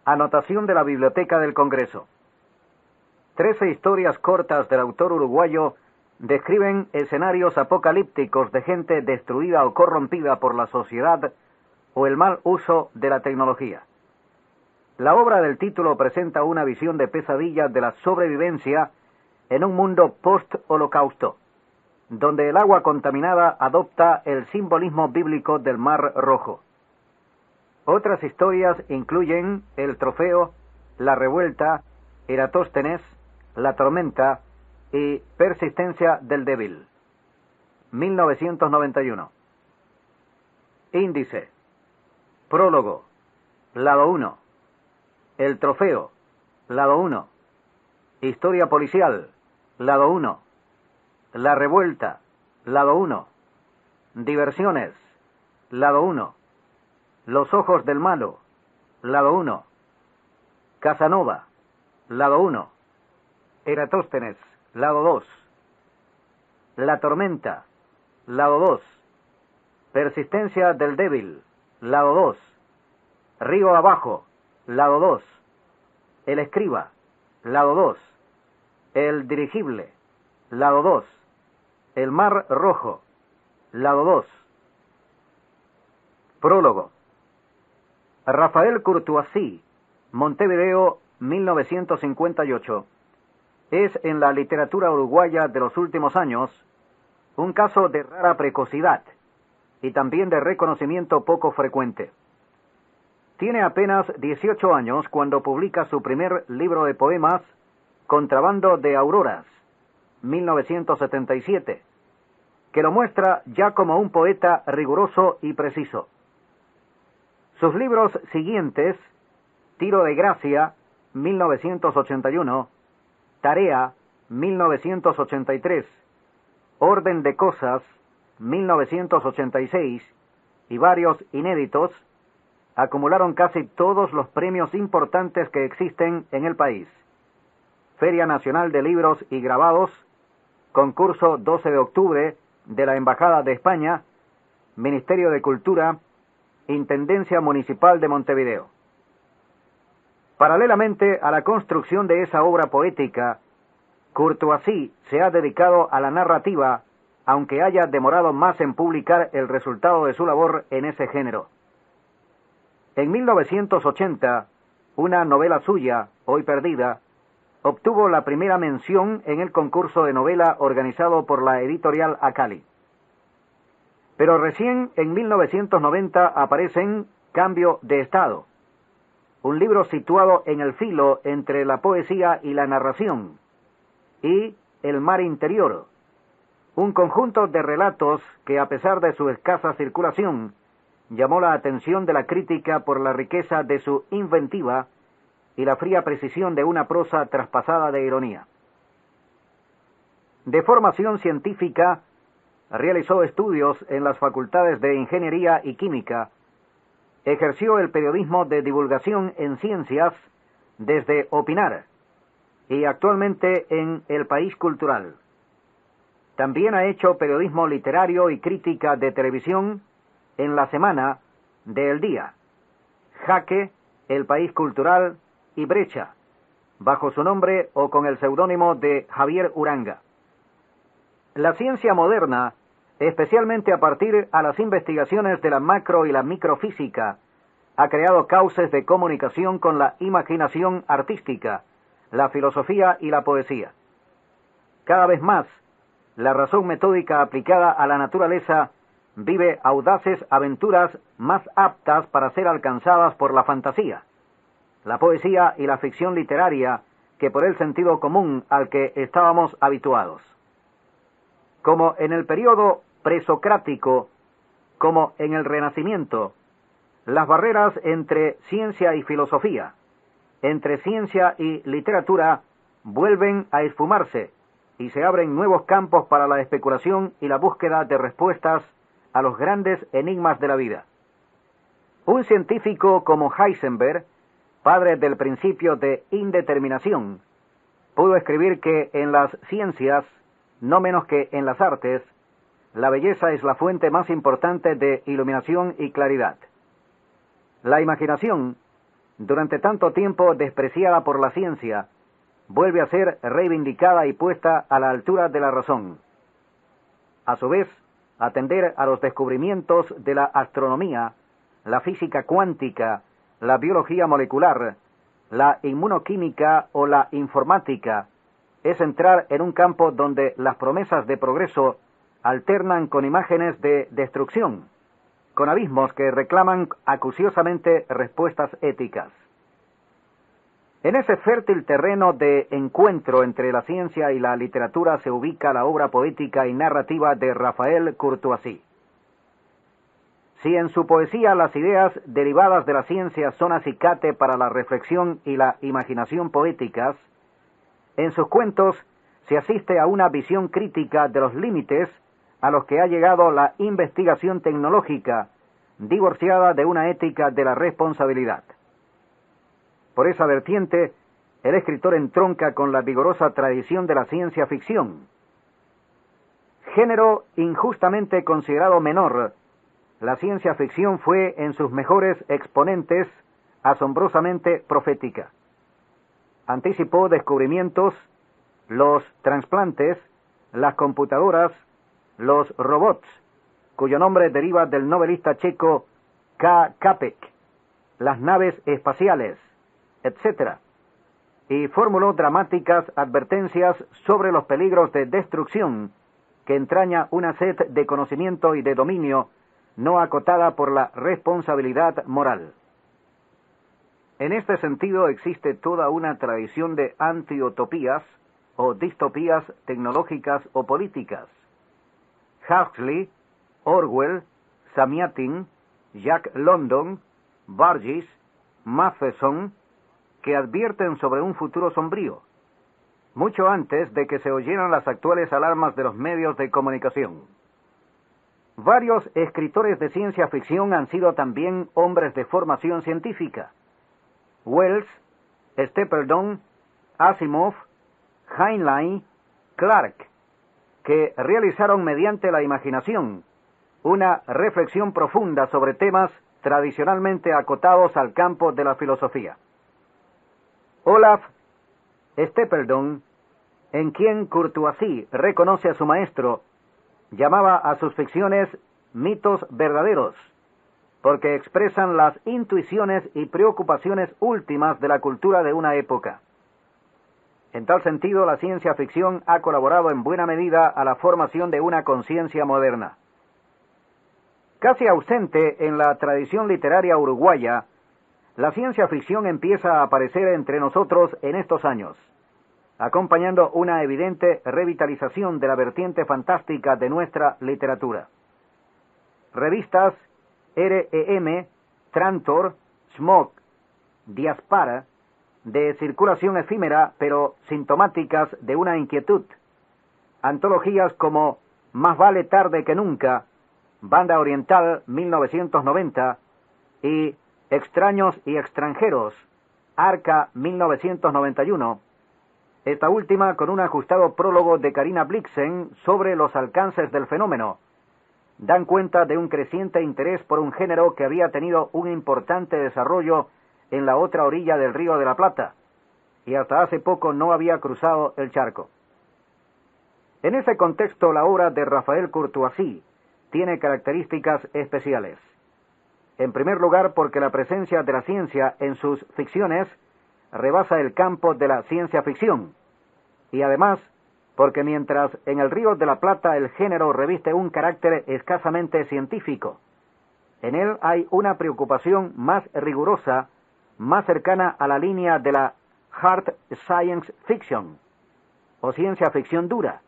Anotación de la Biblioteca del Congreso. 13 historias cortas del autor uruguayo describen escenarios apocalípticos de gente destruida o corrompida por la sociedad o el mal uso de la tecnología. La obra del título presenta una visión de pesadilla de la sobrevivencia en un mundo post-holocausto, donde el agua contaminada adopta el simbolismo bíblico del Mar Rojo. Otras historias incluyen El Trofeo, La Revuelta, Eratóstenes, La Tormenta y Persistencia del Débil. 1991. Índice. Prólogo. Lado 1. El Trofeo. Lado 1. Historia policial. Lado 1. La Revuelta. Lado 1. Diversiones. Lado 1. Los Ojos del Malo. Lado 1. Casanova. Lado 1. Eratóstenes. Lado 2. La Tormenta. Lado 2. Persistencia del Débil. Lado 2. Río Abajo. Lado 2. El Escriba. Lado 2. El Dirigible. Lado 2. El Mar Rojo. Lado 2. Prólogo. Rafael Courtoisí, Montevideo, 1958. Es en la literatura uruguaya de los últimos años un caso de rara precocidad y también de reconocimiento poco frecuente. Tiene apenas 18 años cuando publica su primer libro de poemas, Contrabando de Auroras, 1977, que lo muestra ya como un poeta riguroso y preciso. Sus libros siguientes, Tiro de Gracia, 1981, Tarea, 1983, Orden de Cosas, 1986, y varios inéditos, acumularon casi todos los premios importantes que existen en el país. Feria Nacional de Libros y Grabados, Concurso 12 de octubre de la Embajada de España, Ministerio de Cultura, Intendencia Municipal de Montevideo. Paralelamente a la construcción de esa obra poética, Courtoisí se ha dedicado a la narrativa, aunque haya demorado más en publicar el resultado de su labor en ese género. En 1980, una novela suya, Hoy Perdida, obtuvo la primera mención en el concurso de novela organizado por la editorial Acali. Pero recién en 1990 aparecen Cambio de Estado, un libro situado en el filo entre la poesía y la narración, y El Mar Interior, un conjunto de relatos que, a pesar de su escasa circulación, llamó la atención de la crítica por la riqueza de su inventiva y la fría precisión de una prosa traspasada de ironía. De formación científica, realizó estudios en las facultades de Ingeniería y Química, ejerció el periodismo de divulgación en ciencias desde Opinar y actualmente en El País Cultural. También ha hecho periodismo literario y crítica de televisión en La Semana, de El Día, Jaque, El País Cultural y Brecha, bajo su nombre o con el seudónimo de Javier Uranga. La ciencia moderna, especialmente a partir a las investigaciones de la macro y la microfísica, ha creado cauces de comunicación con la imaginación artística, la filosofía y la poesía. Cada vez más, la razón metódica aplicada a la naturaleza vive audaces aventuras más aptas para ser alcanzadas por la fantasía, la poesía y la ficción literaria que por el sentido común al que estábamos habituados. Como en el periodo presocrático, como en el Renacimiento, las barreras entre ciencia y filosofía, entre ciencia y literatura, vuelven a esfumarse y se abren nuevos campos para la especulación y la búsqueda de respuestas a los grandes enigmas de la vida. Un científico como Heisenberg, padre del principio de indeterminación, pudo escribir que en las ciencias, no menos que en las artes, la belleza es la fuente más importante de iluminación y claridad. La imaginación durante tanto tiempo despreciada por la ciencia, vuelve a ser reivindicada y puesta a la altura de la razón. A su vez, atender a los descubrimientos de la astronomía, la física cuántica, la biología molecular, la inmunoquímica o la informática, es entrar en un campo donde las promesas de progreso alternan con imágenes de destrucción, con abismos que reclaman acuciosamente respuestas éticas. En ese fértil terreno de encuentro entre la ciencia y la literatura se ubica la obra poética y narrativa de Raphael Courtois. Si en su poesía las ideas derivadas de la ciencia son acicate para la reflexión y la imaginación poéticas, en sus cuentos se asiste a una visión crítica de los límites a los que ha llegado la investigación tecnológica, divorciada de una ética de la responsabilidad. Por esa vertiente, el escritor entronca con la vigorosa tradición de la ciencia ficción. Género injustamente considerado menor, la ciencia ficción fue en sus mejores exponentes asombrosamente profética. Anticipó descubrimientos, los trasplantes, las computadoras, los robots, cuyo nombre deriva del novelista checo K. Čapek, las naves espaciales, etc. Y formuló dramáticas advertencias sobre los peligros de destrucción que entraña una sed de conocimiento y de dominio no acotada por la responsabilidad moral. En este sentido existe toda una tradición de antiutopías o distopías tecnológicas o políticas. Huxley, Orwell, Samiatin, Jack London, Burgess, Matheson, que advierten sobre un futuro sombrío, mucho antes de que se oyeran las actuales alarmas de los medios de comunicación. Varios escritores de ciencia ficción han sido también hombres de formación científica. Wells, Stapledon, Asimov, Heinlein, Clarke, que realizaron mediante la imaginación una reflexión profunda sobre temas tradicionalmente acotados al campo de la filosofía. Olaf Stapledon, en quien Courtois reconoce a su maestro, llamaba a sus ficciones mitos verdaderos, porque expresan las intuiciones y preocupaciones últimas de la cultura de una época. En tal sentido, la ciencia ficción ha colaborado en buena medida a la formación de una conciencia moderna. Casi ausente en la tradición literaria uruguaya, la ciencia ficción empieza a aparecer entre nosotros en estos años, acompañando una evidente revitalización de la vertiente fantástica de nuestra literatura. Revistas R.E.M., Trantor, Smog, Diaspara, de circulación efímera pero sintomáticas de una inquietud. Antologías como Más vale tarde que nunca, Banda Oriental 1990 y Extraños y extranjeros, Arca 1991, esta última con un ajustado prólogo de Carina Blixen sobre los alcances del fenómeno, dan cuenta de un creciente interés por un género que había tenido un importante desarrollo en la otra orilla del Río de la Plata, y hasta hace poco no había cruzado el charco. En ese contexto, la obra de Raphael Courtois tiene características especiales. En primer lugar, porque la presencia de la ciencia en sus ficciones rebasa el campo de la ciencia ficción, y además, porque mientras en el Río de la Plata el género reviste un carácter escasamente científico, en él hay una preocupación más rigurosa, más cercana a la línea de la hard science fiction, o ciencia ficción dura,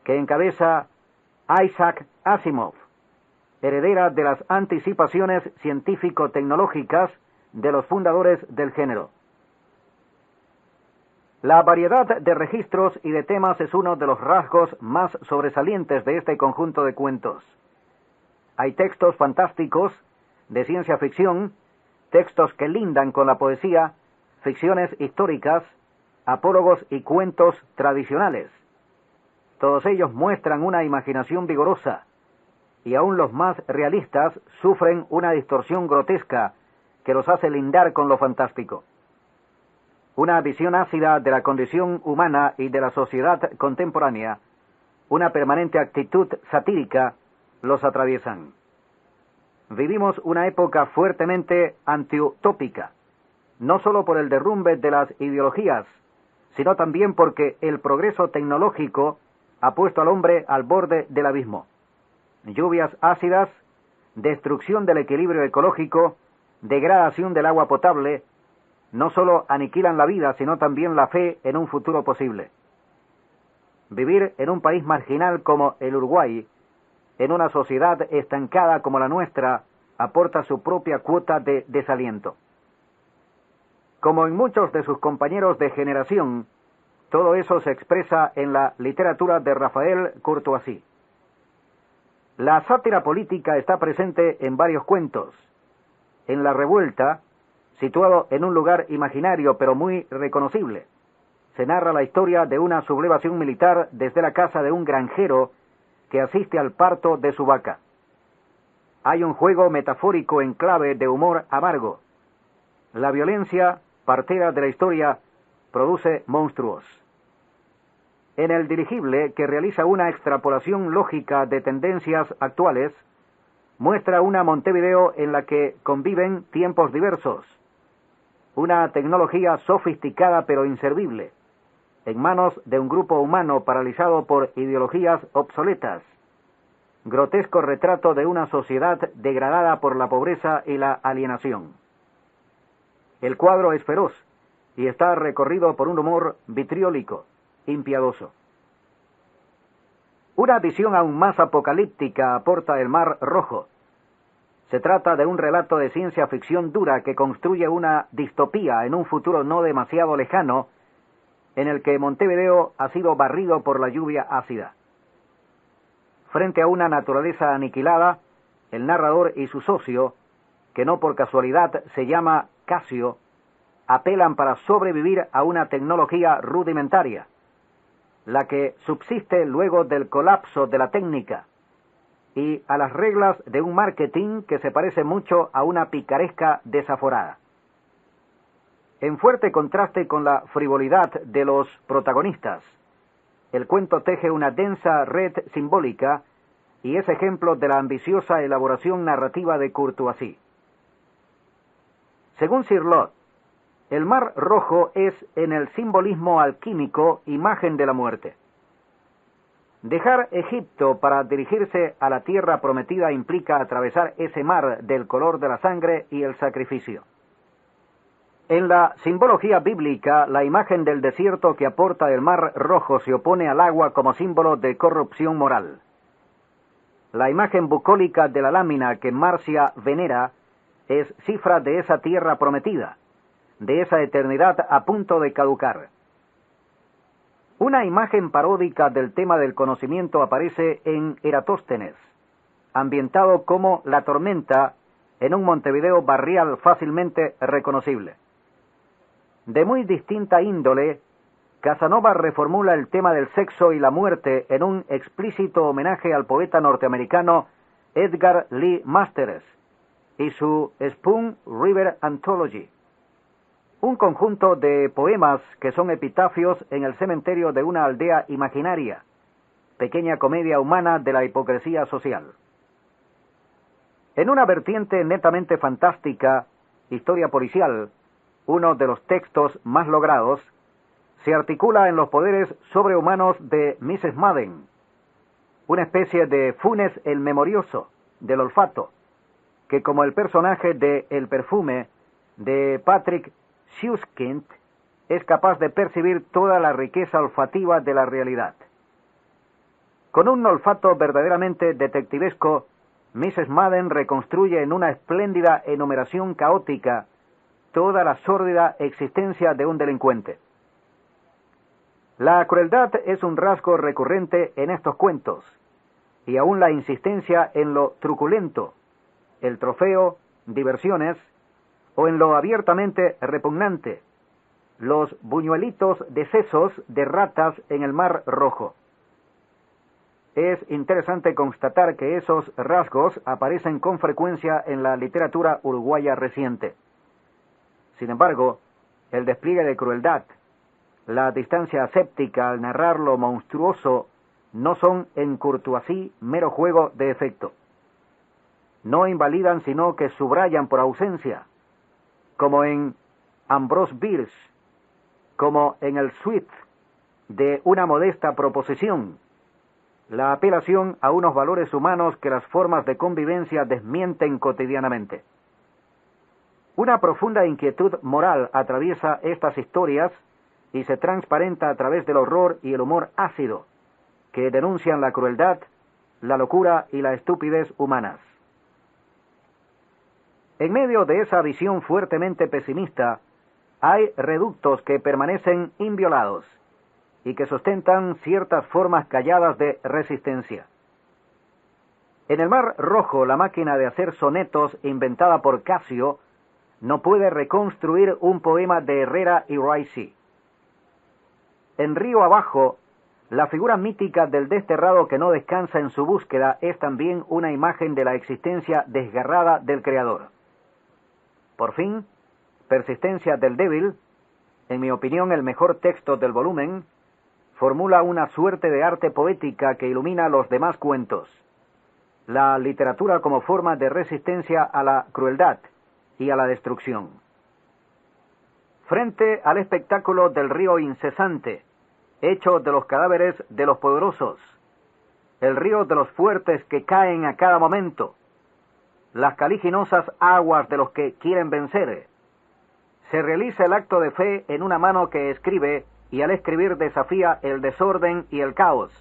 que encabeza Isaac Asimov, heredera de las anticipaciones científico-tecnológicas de los fundadores del género. La variedad de registros y de temas es uno de los rasgos más sobresalientes de este conjunto de cuentos. Hay textos fantásticos, de ciencia ficción, textos que lindan con la poesía, ficciones históricas, apólogos y cuentos tradicionales. Todos ellos muestran una imaginación vigorosa, y aún los más realistas sufren una distorsión grotesca que los hace lindar con lo fantástico. Una visión ácida de la condición humana y de la sociedad contemporánea, una permanente actitud satírica, los atraviesan. Vivimos una época fuertemente antiutópica, no solo por el derrumbe de las ideologías, sino también porque el progreso tecnológico ha puesto al hombre al borde del abismo. Lluvias ácidas, destrucción del equilibrio ecológico, degradación del agua potable, no solo aniquilan la vida, sino también la fe en un futuro posible. Vivir en un país marginal como el Uruguay, en una sociedad estancada como la nuestra, aporta su propia cuota de desaliento. Como en muchos de sus compañeros de generación, todo eso se expresa en la literatura de Rafael Courtoisy. La sátira política está presente en varios cuentos. En La Revuelta, situado en un lugar imaginario pero muy reconocible, se narra la historia de una sublevación militar desde la casa de un granjero que asiste al parto de su vaca. Hay un juego metafórico en clave de humor amargo. La violencia, partera de la historia, produce monstruos. En El dirigible, que realiza una extrapolación lógica de tendencias actuales, muestra una Montevideo en la que conviven tiempos diversos, una tecnología sofisticada pero inservible, en manos de un grupo humano paralizado por ideologías obsoletas, grotesco retrato de una sociedad degradada por la pobreza y la alienación. El cuadro es feroz y está recorrido por un humor vitriólico, impiadoso. Una visión aún más apocalíptica aporta El Mar Rojo. Se trata de un relato de ciencia ficción dura que construye una distopía en un futuro no demasiado lejano, en el que Montevideo ha sido barrido por la lluvia ácida. Frente a una naturaleza aniquilada, el narrador y su socio, que no por casualidad se llama Casio, apelan para sobrevivir a una tecnología rudimentaria, la que subsiste luego del colapso de la técnica, y a las reglas de un marketing que se parece mucho a una picaresca desaforada. En fuerte contraste con la frivolidad de los protagonistas, el cuento teje una densa red simbólica y es ejemplo de la ambiciosa elaboración narrativa de Courtoisy. Según Cirlot, el Mar Rojo es en el simbolismo alquímico imagen de la muerte. Dejar Egipto para dirigirse a la tierra prometida implica atravesar ese mar del color de la sangre y el sacrificio. En la simbología bíblica, la imagen del desierto que aporta el Mar Rojo se opone al agua como símbolo de corrupción moral. La imagen bucólica de la lámina que Marcia venera es cifra de esa tierra prometida, de esa eternidad a punto de caducar. Una imagen paródica del tema del conocimiento aparece en Eratóstenes, ambientado como la tormenta en un Montevideo barrial fácilmente reconocible. De muy distinta índole, Casanova reformula el tema del sexo y la muerte en un explícito homenaje al poeta norteamericano Edgar Lee Masters y su Spoon River Anthology, un conjunto de poemas que son epitafios en el cementerio de una aldea imaginaria, pequeña comedia humana de la hipocresía social. En una vertiente netamente fantástica, historia policial, uno de los textos más logrados, se articula en los poderes sobrehumanos de Mrs. Madden, una especie de Funes el Memorioso del olfato, que como el personaje de El perfume de Patrick Suskind es capaz de percibir toda la riqueza olfativa de la realidad. Con un olfato verdaderamente detectivesco, Mrs. Madden reconstruye en una espléndida enumeración caótica toda la sórdida existencia de un delincuente. La crueldad es un rasgo recurrente en estos cuentos, y aún la insistencia en lo truculento, el trofeo, diversiones, o en lo abiertamente repugnante, los buñuelitos de sesos de ratas en el Mar Rojo. Es interesante constatar que esos rasgos aparecen con frecuencia en la literatura uruguaya reciente. Sin embargo, el despliegue de crueldad, la distancia aséptica al narrar lo monstruoso, no son en courtoisie mero juego de efecto. No invalidan, sino que subrayan por ausencia, como en Ambrose Bierce, como en el suite de una modesta proposición, la apelación a unos valores humanos que las formas de convivencia desmienten cotidianamente. Una profunda inquietud moral atraviesa estas historias y se transparenta a través del horror y el humor ácido, que denuncian la crueldad, la locura y la estupidez humanas. En medio de esa visión fuertemente pesimista, hay reductos que permanecen inviolados y que sustentan ciertas formas calladas de resistencia. En el Mar Rojo, la máquina de hacer sonetos inventada por Casio no puede reconstruir un poema de Herrera y Ricey. En Río Abajo, la figura mítica del desterrado que no descansa en su búsqueda es también una imagen de la existencia desgarrada del Creador. Por fin, Persistencia del débil, en mi opinión el mejor texto del volumen, formula una suerte de arte poética que ilumina los demás cuentos. La literatura como forma de resistencia a la crueldad y a la destrucción. Frente al espectáculo del río incesante, hecho de los cadáveres de los poderosos, el río de los fuertes que caen a cada momento, las caliginosas aguas de los que quieren vencer, se realiza el acto de fe en una mano que escribe y al escribir desafía el desorden y el caos,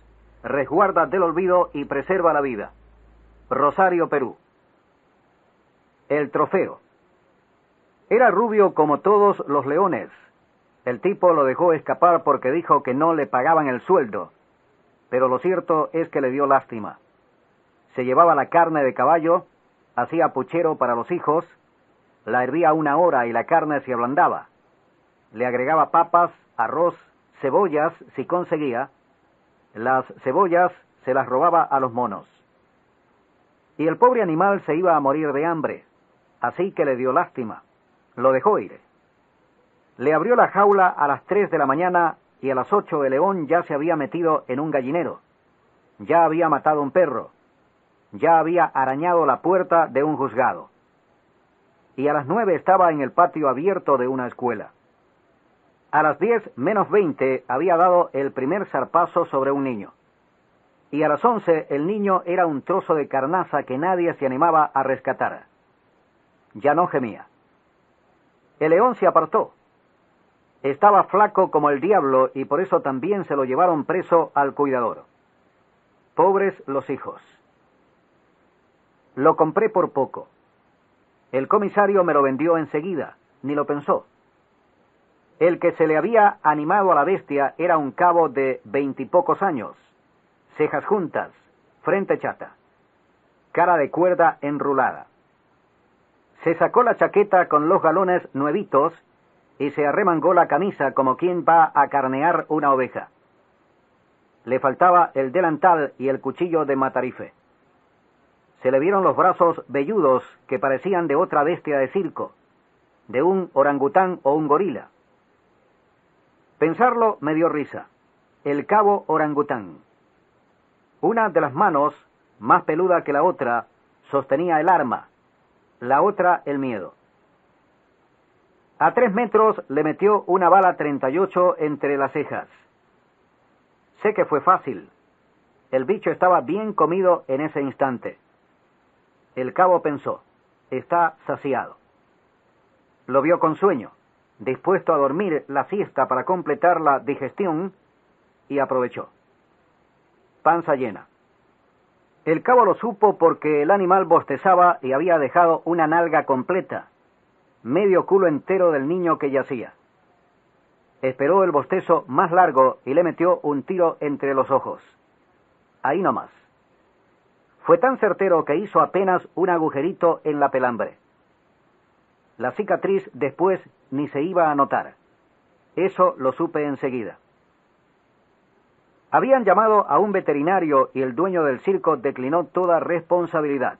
resguarda del olvido y preserva la vida. Rosario, Perú. El trofeo. Era rubio como todos los leones. El tipo lo dejó escapar porque dijo que no le pagaban el sueldo, pero lo cierto es que le dio lástima. Se llevaba la carne de caballo, hacía puchero para los hijos, la hervía 1 hora y la carne se ablandaba. Le agregaba papas, arroz, cebollas si conseguía. Las cebollas se las robaba a los monos. Y el pobre animal se iba a morir de hambre, así que le dio lástima. Lo dejó ir. Le abrió la jaula a las 3 de la mañana y a las 8 el león ya se había metido en un gallinero. Ya había matado un perro. Ya había arañado la puerta de un juzgado. Y a las 9 estaba en el patio abierto de una escuela. A las 10 menos 20 había dado el primer zarpazo sobre un niño. Y a las 11 el niño era un trozo de carnaza que nadie se animaba a rescatar. Ya no gemía. El león se apartó. Estaba flaco como el diablo y por eso también se lo llevaron preso al cuidador. Pobres los hijos. Lo compré por poco. El comisario me lo vendió enseguida, ni lo pensó. El que se le había animado a la bestia era un cabo de 20 y pocos años, cejas juntas, frente chata, cara de cuerda enrulada. Se sacó la chaqueta con los galones nuevitos y se arremangó la camisa como quien va a carnear una oveja. Le faltaba el delantal y el cuchillo de matarife. Se le vieron los brazos velludos que parecían de otra bestia de circo, de un orangután o un gorila. Pensarlo me dio risa. El cabo orangután. Una de las manos, más peluda que la otra, sostenía el arma, la otra el miedo. A 3 metros le metió una bala 38 entre las cejas. Sé que fue fácil. El bicho estaba bien comido en ese instante. El cabo pensó, está saciado. Lo vio con sueño, dispuesto a dormir la siesta para completar la digestión, y aprovechó. Panza llena. El cabo lo supo porque el animal bostezaba y había dejado una nalga completa, medio culo entero del niño que yacía. Esperó el bostezo más largo y le metió un tiro entre los ojos. Ahí nomás. Fue tan certero que hizo apenas un agujerito en la pelambre. La cicatriz después ni se iba a notar. Eso lo supe enseguida. Habían llamado a un veterinario y el dueño del circo declinó toda responsabilidad.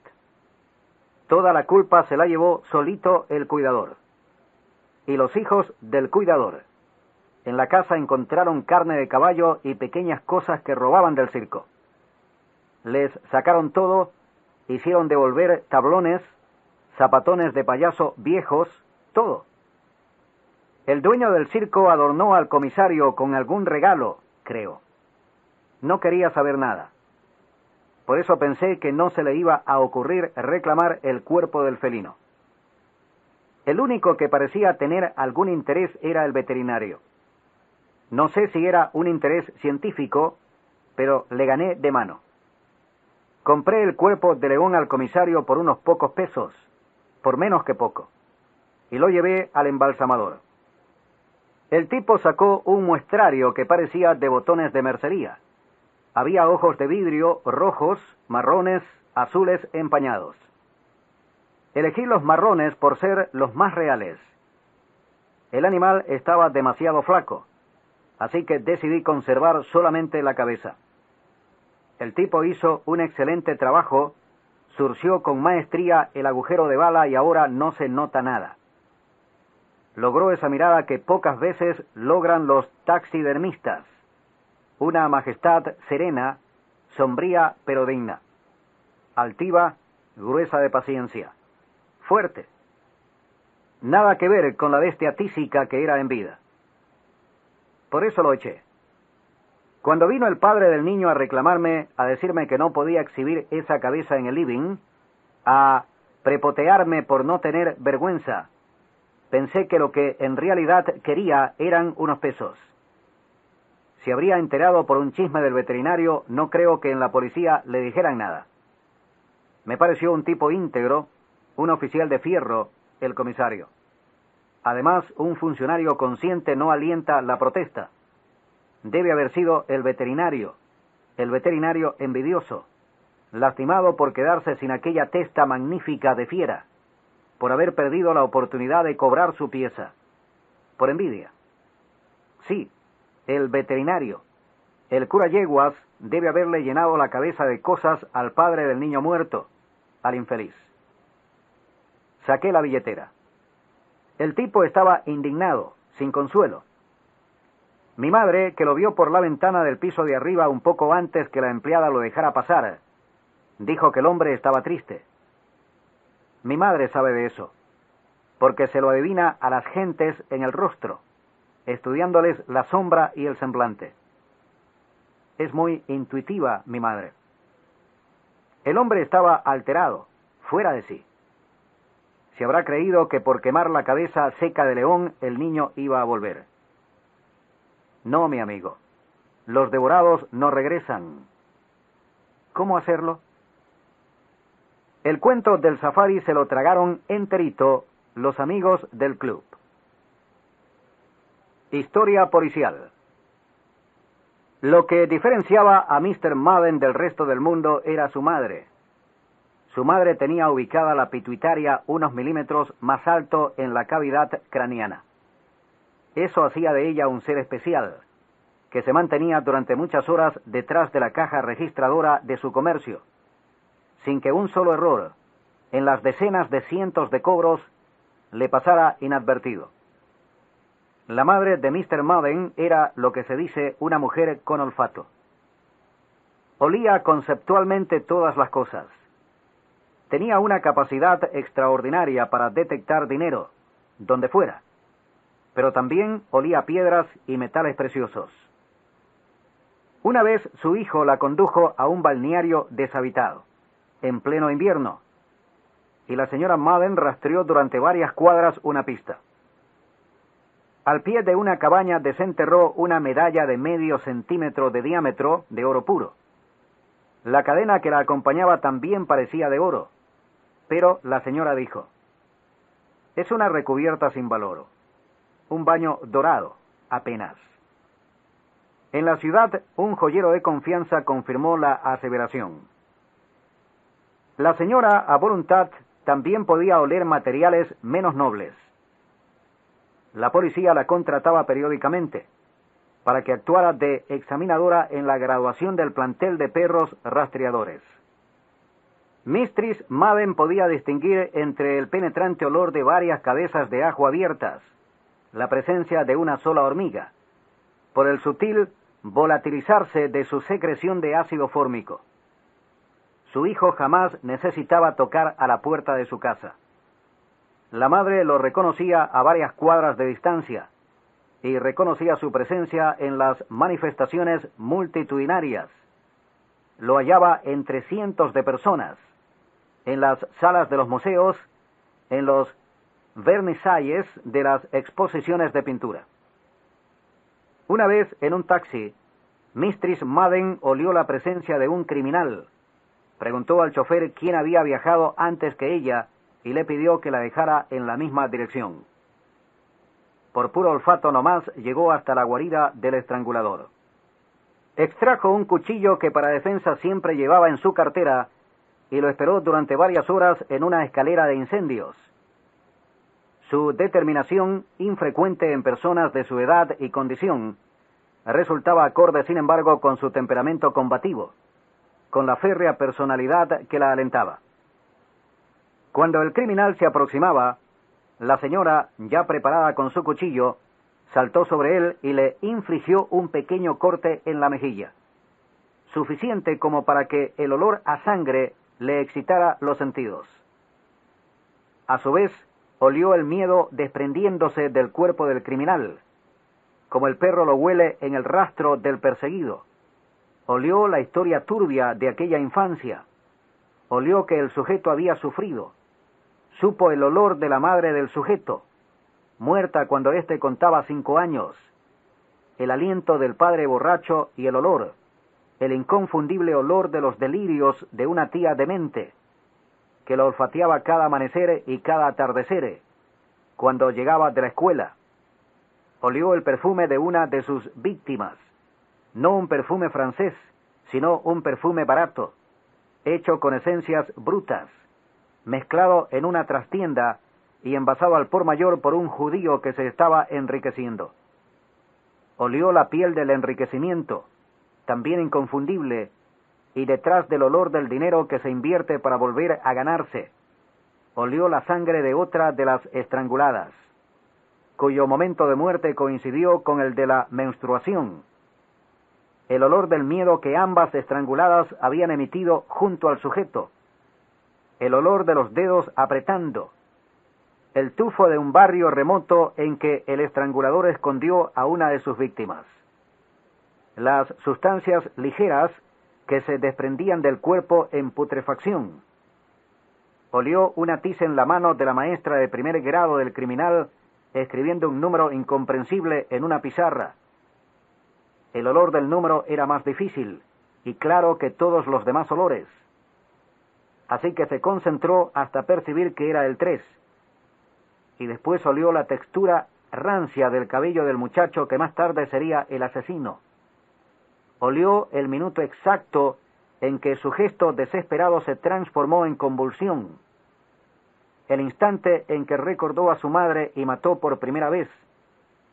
Toda la culpa se la llevó solito el cuidador. y los hijos del cuidador. En la casa encontraron carne de caballo y pequeñas cosas que robaban del circo. Les sacaron todo, hicieron devolver tablones, zapatones de payaso viejos, todo. El dueño del circo adornó al comisario con algún regalo, creo. No quería saber nada. Por eso pensé que no se le iba a ocurrir reclamar el cuerpo del felino. El único que parecía tener algún interés era el veterinario. No sé si era un interés científico, pero le gané de mano. Compré el cuerpo de león al comisario por unos pocos pesos, por menos que poco, y lo llevé al embalsamador. El tipo sacó un muestrario que parecía de botones de mercería. Había ojos de vidrio rojos, marrones, azules empañados. Elegí los marrones por ser los más reales. El animal estaba demasiado flaco, así que decidí conservar solamente la cabeza. El tipo hizo un excelente trabajo, surció con maestría el agujero de bala y ahora no se nota nada. Logró esa mirada que pocas veces logran los taxidermistas. Una majestad serena, sombría pero digna. Altiva, gruesa de paciencia. Fuerte. Nada que ver con la bestia tísica que era en vida. Por eso lo eché. Cuando vino el padre del niño a reclamarme, a decirme que no podía exhibir esa cabeza en el living, a prepotearme por no tener vergüenza, pensé que lo que en realidad quería eran unos pesos. Si habría enterado por un chisme del veterinario, no creo que en la policía le dijeran nada. Me pareció un tipo íntegro, un oficial de fierro, el comisario. Además, un funcionario consciente no alienta la protesta. Debe haber sido el veterinario envidioso, lastimado por quedarse sin aquella testa magnífica de fiera, por haber perdido la oportunidad de cobrar su pieza, por envidia. Sí, el veterinario, el cura yeguas, debe haberle llenado la cabeza de cosas al padre del niño muerto, al infeliz. Saqué la billetera. El tipo estaba indignado, sin consuelo. Mi madre, que lo vio por la ventana del piso de arriba un poco antes que la empleada lo dejara pasar, dijo que el hombre estaba triste. Mi madre sabe de eso, porque se lo adivina a las gentes en el rostro, estudiándoles la sombra y el semblante. Es muy intuitiva, mi madre. El hombre estaba alterado, fuera de sí. Se habrá creído que por quemar la cabeza seca de león el niño iba a volver. No, mi amigo. Los devorados no regresan. ¿Cómo hacerlo? El cuento del safari se lo tragaron enterito los amigos del club. Historia policial. Lo que diferenciaba a Mr. Madden del resto del mundo era su madre. Su madre tenía ubicada la pituitaria unos milímetros más alto en la cavidad craneana. Eso hacía de ella un ser especial, que se mantenía durante muchas horas detrás de la caja registradora de su comercio, sin que un solo error, en las decenas de cientos de cobros, le pasara inadvertido. La madre de Mr. Madden era lo que se dice una mujer con olfato. Olía conceptualmente todas las cosas. Tenía una capacidad extraordinaria para detectar dinero, donde fuera, pero también olía piedras y metales preciosos. Una vez su hijo la condujo a un balneario deshabitado, en pleno invierno, y la señora Madden rastreó durante varias cuadras una pista. Al pie de una cabaña desenterró una medalla de medio centímetro de diámetro de oro puro. La cadena que la acompañaba también parecía de oro, pero la señora dijo: es una recubierta sin valor, un baño dorado, apenas. En la ciudad, un joyero de confianza confirmó la aseveración. La señora, a voluntad, también podía oler materiales menos nobles. La policía la contrataba periódicamente para que actuara de examinadora en la graduación del plantel de perros rastreadores. Mistress Madden podía distinguir entre el penetrante olor de varias cabezas de ajo abiertas, la presencia de una sola hormiga, por el sutil volatilizarse de su secreción de ácido fórmico. Su hijo jamás necesitaba tocar a la puerta de su casa. La madre lo reconocía a varias cuadras de distancia y reconocía su presencia en las manifestaciones multitudinarias. Lo hallaba entre cientos de personas, en las salas de los museos, en los vernisalles de las exposiciones de pintura. Una vez, en un taxi, Mistress Madden olió la presencia de un criminal. Preguntó al chofer quién había viajado antes que ella y le pidió que la dejara en la misma dirección. Por puro olfato nomás llegó hasta la guarida del estrangulador. Extrajo un cuchillo que para defensa siempre llevaba en su cartera y lo esperó durante varias horas en una escalera de incendios. Su determinación, infrecuente en personas de su edad y condición, resultaba acorde, sin embargo, con su temperamento combativo, con la férrea personalidad que la alentaba. Cuando el criminal se aproximaba, la señora, ya preparada con su cuchillo, saltó sobre él y le infligió un pequeño corte en la mejilla, suficiente como para que el olor a sangre le excitara los sentidos. A su vez, olió el miedo desprendiéndose del cuerpo del criminal, como el perro lo huele en el rastro del perseguido. Olió la historia turbia de aquella infancia. Olió que el sujeto había sufrido. Supo el olor de la madre del sujeto, muerta cuando éste contaba 5 años. El aliento del padre borracho y el olor, el inconfundible olor de los delirios de una tía demente, que lo olfateaba cada amanecer y cada atardecer, cuando llegaba de la escuela. Olió el perfume de una de sus víctimas, no un perfume francés, sino un perfume barato, hecho con esencias brutas, mezclado en una trastienda y envasado al por mayor por un judío que se estaba enriqueciendo. Olió la piel del enriquecimiento, también inconfundible, y detrás del olor del dinero que se invierte para volver a ganarse, olió la sangre de otra de las estranguladas, cuyo momento de muerte coincidió con el de la menstruación. El olor del miedo que ambas estranguladas habían emitido junto al sujeto, el olor de los dedos apretando, el tufo de un barrio remoto en que el estrangulador escondió a una de sus víctimas, las sustancias ligeras que se desprendían del cuerpo en putrefacción. Olió una tiza en la mano de la maestra de primer grado del criminal escribiendo un número incomprensible en una pizarra. El olor del número era más difícil y claro que todos los demás olores. Así que se concentró hasta percibir que era el 3. Y después olió la textura rancia del cabello del muchacho que más tarde sería el asesino. Olió el minuto exacto en que su gesto desesperado se transformó en convulsión. El instante en que recordó a su madre y mató por primera vez,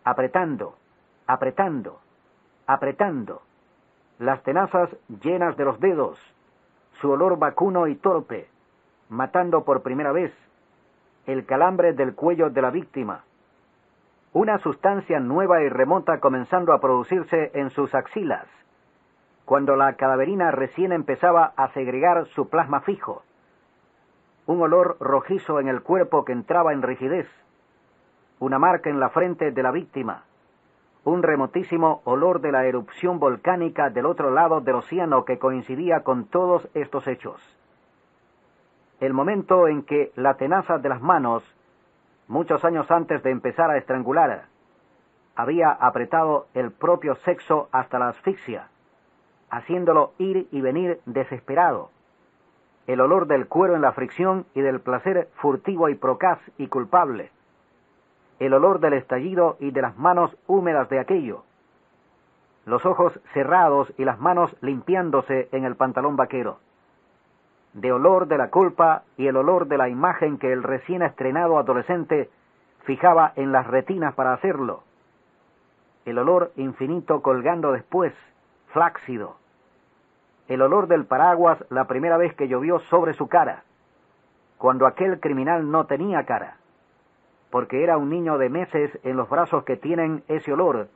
apretando, apretando, apretando, las tenazas llenas de los dedos, su olor vacuno y torpe, matando por primera vez, el calambre del cuello de la víctima, una sustancia nueva y remota comenzando a producirse en sus axilas, cuando la cadaverina recién empezaba a segregar su plasma fijo, un olor rojizo en el cuerpo que entraba en rigidez, una marca en la frente de la víctima, un remotísimo olor de la erupción volcánica del otro lado del océano que coincidía con todos estos hechos. El momento en que la tenaza de las manos, muchos años antes de empezar a estrangular, había apretado el propio sexo hasta la asfixia, haciéndolo ir y venir desesperado. El olor del cuero en la fricción y del placer furtivo y procaz y culpable. El olor del estallido y de las manos húmedas de aquello. Los ojos cerrados y las manos limpiándose en el pantalón vaquero. De olor de la culpa y el olor de la imagen que el recién estrenado adolescente fijaba en las retinas para hacerlo. El olor infinito colgando después, flácido. El olor del paraguas la primera vez que llovió sobre su cara, cuando aquel criminal no tenía cara. porque era un niño de meses en los brazos que tienen ese olor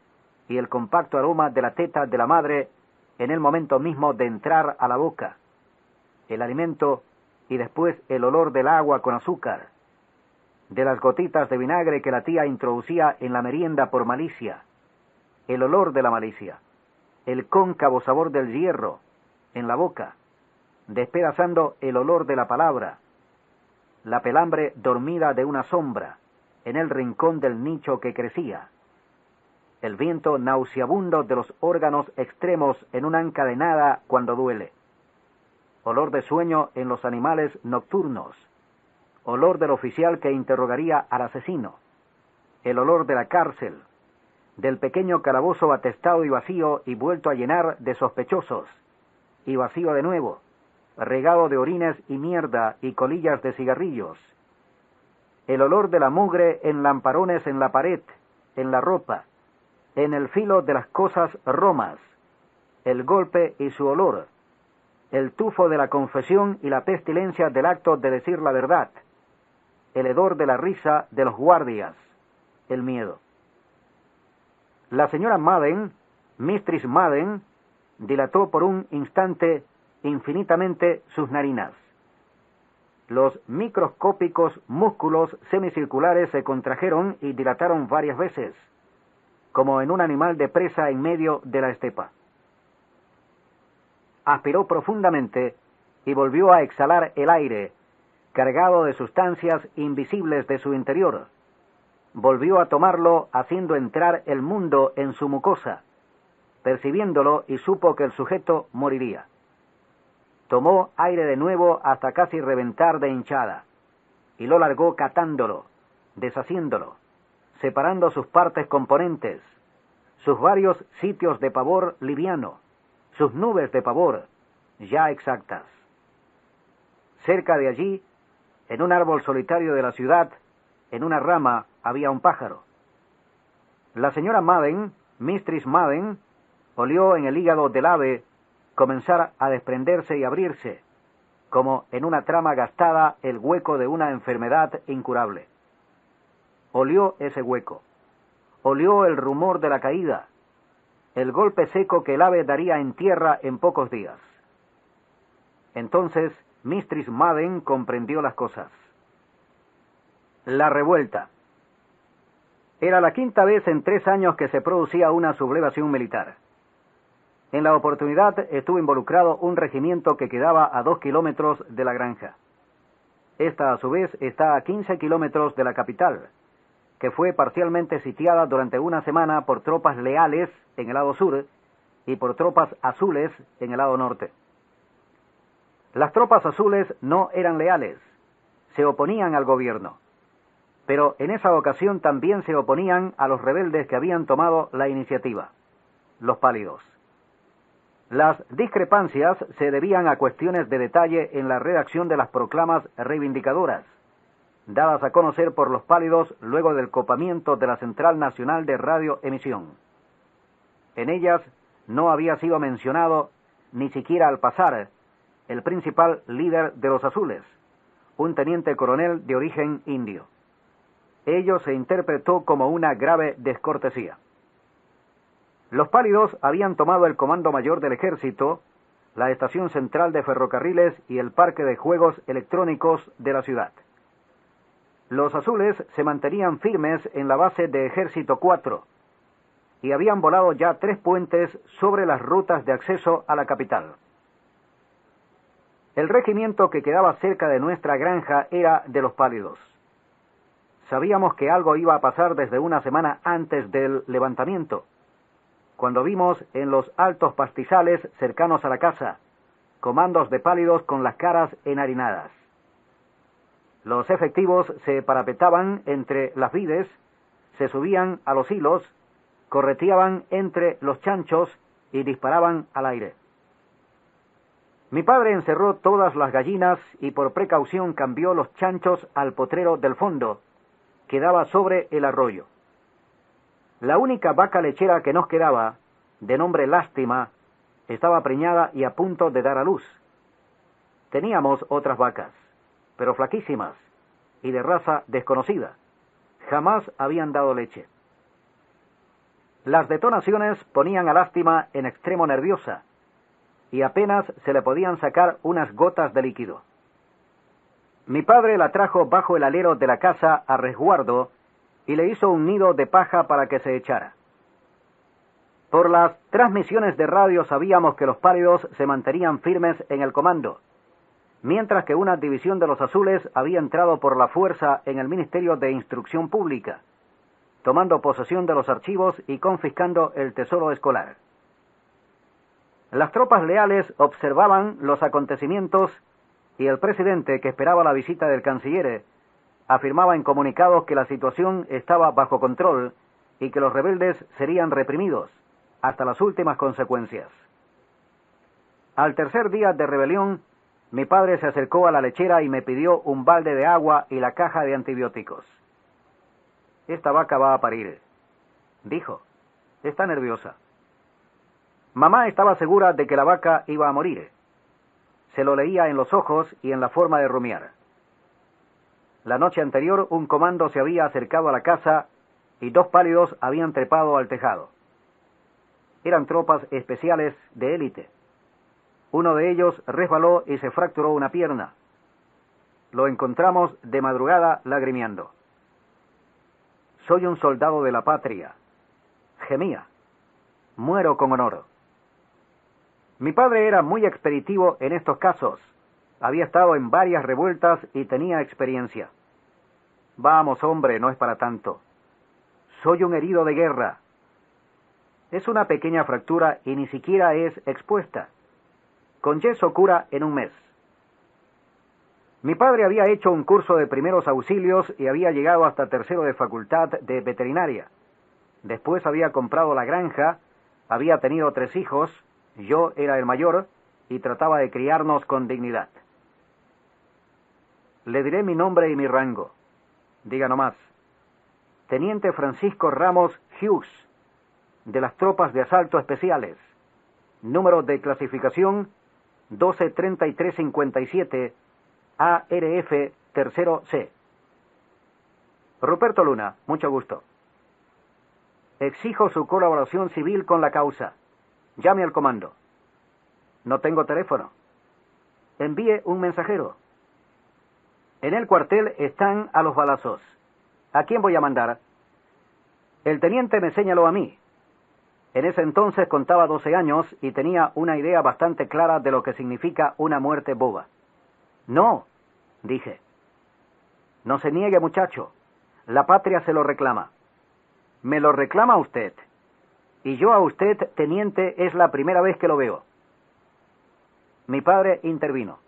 y el compacto aroma de la teta de la madre en el momento mismo de entrar a la boca, el alimento y después el olor del agua con azúcar, de las gotitas de vinagre que la tía introducía en la merienda por malicia, el olor de la malicia, el cóncavo sabor del hierro en la boca, despedazando el olor de la palabra, la pelambre dormida de una sombra en el rincón del nicho que crecía, el viento nauseabundo de los órganos extremos en una encadenada cuando duele, olor de sueño en los animales nocturnos, olor del oficial que interrogaría al asesino, el olor de la cárcel, del pequeño calabozo atestado y vacío y vuelto a llenar de sospechosos, y vacío de nuevo, regado de orines y mierda y colillas de cigarrillos, el olor de la mugre en lamparones en la pared, en la ropa, en el filo de las cosas romas, el golpe y su olor, el tufo de la confesión y la pestilencia del acto de decir la verdad, el hedor de la risa de los guardias, el miedo. La señora Madden, Mistress Madden, dilató por un instante infinitamente sus narinas. Los microscópicos músculos semicirculares se contrajeron y dilataron varias veces, como en un animal de presa en medio de la estepa. Aspiró profundamente y volvió a exhalar el aire, cargado de sustancias invisibles de su interior. Volvió a tomarlo haciendo entrar el mundo en su mucosa, percibiéndolo y supo que el sujeto moriría. Tomó aire de nuevo hasta casi reventar de hinchada, y lo largó catándolo, deshaciéndolo, separando sus partes componentes, sus varios sitios de pavor liviano, sus nubes de pavor ya exactas. Cerca de allí, en un árbol solitario de la ciudad, en una rama había un pájaro. La señora Madden, Mistress Madden, olió en el hígado del ave comenzar a desprenderse y abrirse, como en una trama gastada el hueco de una enfermedad incurable. Olió ese hueco, olió el rumor de la caída, el golpe seco que el ave daría en tierra en pocos días. Entonces Mistress Madden comprendió las cosas. La revuelta. Era la quinta vez en 3 años que se producía una sublevación militar. En la oportunidad estuvo involucrado un regimiento que quedaba a 2 kilómetros de la granja. Esta, a su vez, está a 15 kilómetros de la capital, que fue parcialmente sitiada durante una semana por tropas leales en el lado sur y por tropas azules en el lado norte. Las tropas azules no eran leales, se oponían al gobierno, pero en esa ocasión también se oponían a los rebeldes que habían tomado la iniciativa, los pálidos. Las discrepancias se debían a cuestiones de detalle en la redacción de las proclamas reivindicadoras, dadas a conocer por los pálidos luego del copamiento de la Central Nacional de Radioemisión. En ellas no había sido mencionado, ni siquiera al pasar, el principal líder de los azules, un teniente coronel de origen indio. Ello se interpretó como una grave descortesía. Los pálidos habían tomado el comando mayor del ejército, la estación central de ferrocarriles y el parque de juegos electrónicos de la ciudad. Los azules se mantenían firmes en la base de Ejército 4 y habían volado ya 3 puentes sobre las rutas de acceso a la capital. El regimiento que quedaba cerca de nuestra granja era de los pálidos. Sabíamos que algo iba a pasar desde una semana antes del levantamiento, cuando vimos en los altos pastizales cercanos a la casa comandos de pálidos con las caras enharinadas. Los efectivos se parapetaban entre las vides, se subían a los hilos, correteaban entre los chanchos y disparaban al aire. Mi padre encerró todas las gallinas y por precaución cambió los chanchos al potrero del fondo, que daba sobre el arroyo. La única vaca lechera que nos quedaba, de nombre Lástima, estaba preñada y a punto de dar a luz. Teníamos otras vacas, pero flaquísimas y de raza desconocida, jamás habían dado leche. Las detonaciones ponían a Lástima en extremo nerviosa, y apenas se le podían sacar unas gotas de líquido. Mi padre la trajo bajo el alero de la casa a resguardo y le hizo un nido de paja para que se echara. Por las transmisiones de radio sabíamos que los pálidos se mantenían firmes en el comando, mientras que una división de los azules había entrado por la fuerza en el Ministerio de Instrucción Pública, tomando posesión de los archivos y confiscando el tesoro escolar. Las tropas leales observaban los acontecimientos y el presidente, que esperaba la visita del canciller, afirmaba en comunicados que la situación estaba bajo control y que los rebeldes serían reprimidos hasta las últimas consecuencias. Al tercer día de rebelión, mi padre se acercó a la lechera y me pidió un balde de agua y la caja de antibióticos. «Esta vaca va a parir», dijo. «Está nerviosa». Mamá estaba segura de que la vaca iba a morir. Se lo leía en los ojos y en la forma de rumiar. La noche anterior un comando se había acercado a la casa y 2 pálidos habían trepado al tejado. Eran tropas especiales de élite. Uno de ellos resbaló y se fracturó una pierna. Lo encontramos de madrugada lagrimeando. «Soy un soldado de la patria», gemía. «Muero con honor». Mi padre era muy expeditivo en estos casos. Había estado en varias revueltas y tenía experiencia. «Vamos, hombre, no es para tanto. Soy un herido de guerra». Es una pequeña fractura y ni siquiera es expuesta. Con yeso cura en un mes. Mi padre había hecho un curso de primeros auxilios y había llegado hasta tercero de facultad de veterinaria. Después había comprado la granja, había tenido 3 hijos, yo era el mayor y trataba de criarnos con dignidad. Le diré mi nombre y mi rango. Diga nomás. Teniente Francisco Ramos Hughes, de las tropas de asalto especiales. Número de clasificación 123357, ARF tercero C. Ruperto Luna, mucho gusto. Exijo su colaboración civil con la causa. Llame al comando. No tengo teléfono. Envíe un mensajero. En el cuartel están a los balazos. ¿A quién voy a mandar? El teniente me señaló a mí. En ese entonces contaba 12 años y tenía una idea bastante clara de lo que significa una muerte boba. «No», dije. «No se niegue, muchacho. La patria se lo reclama». «Me lo reclama usted. Y yo a usted, teniente, es la primera vez que lo veo». Mi padre intervino.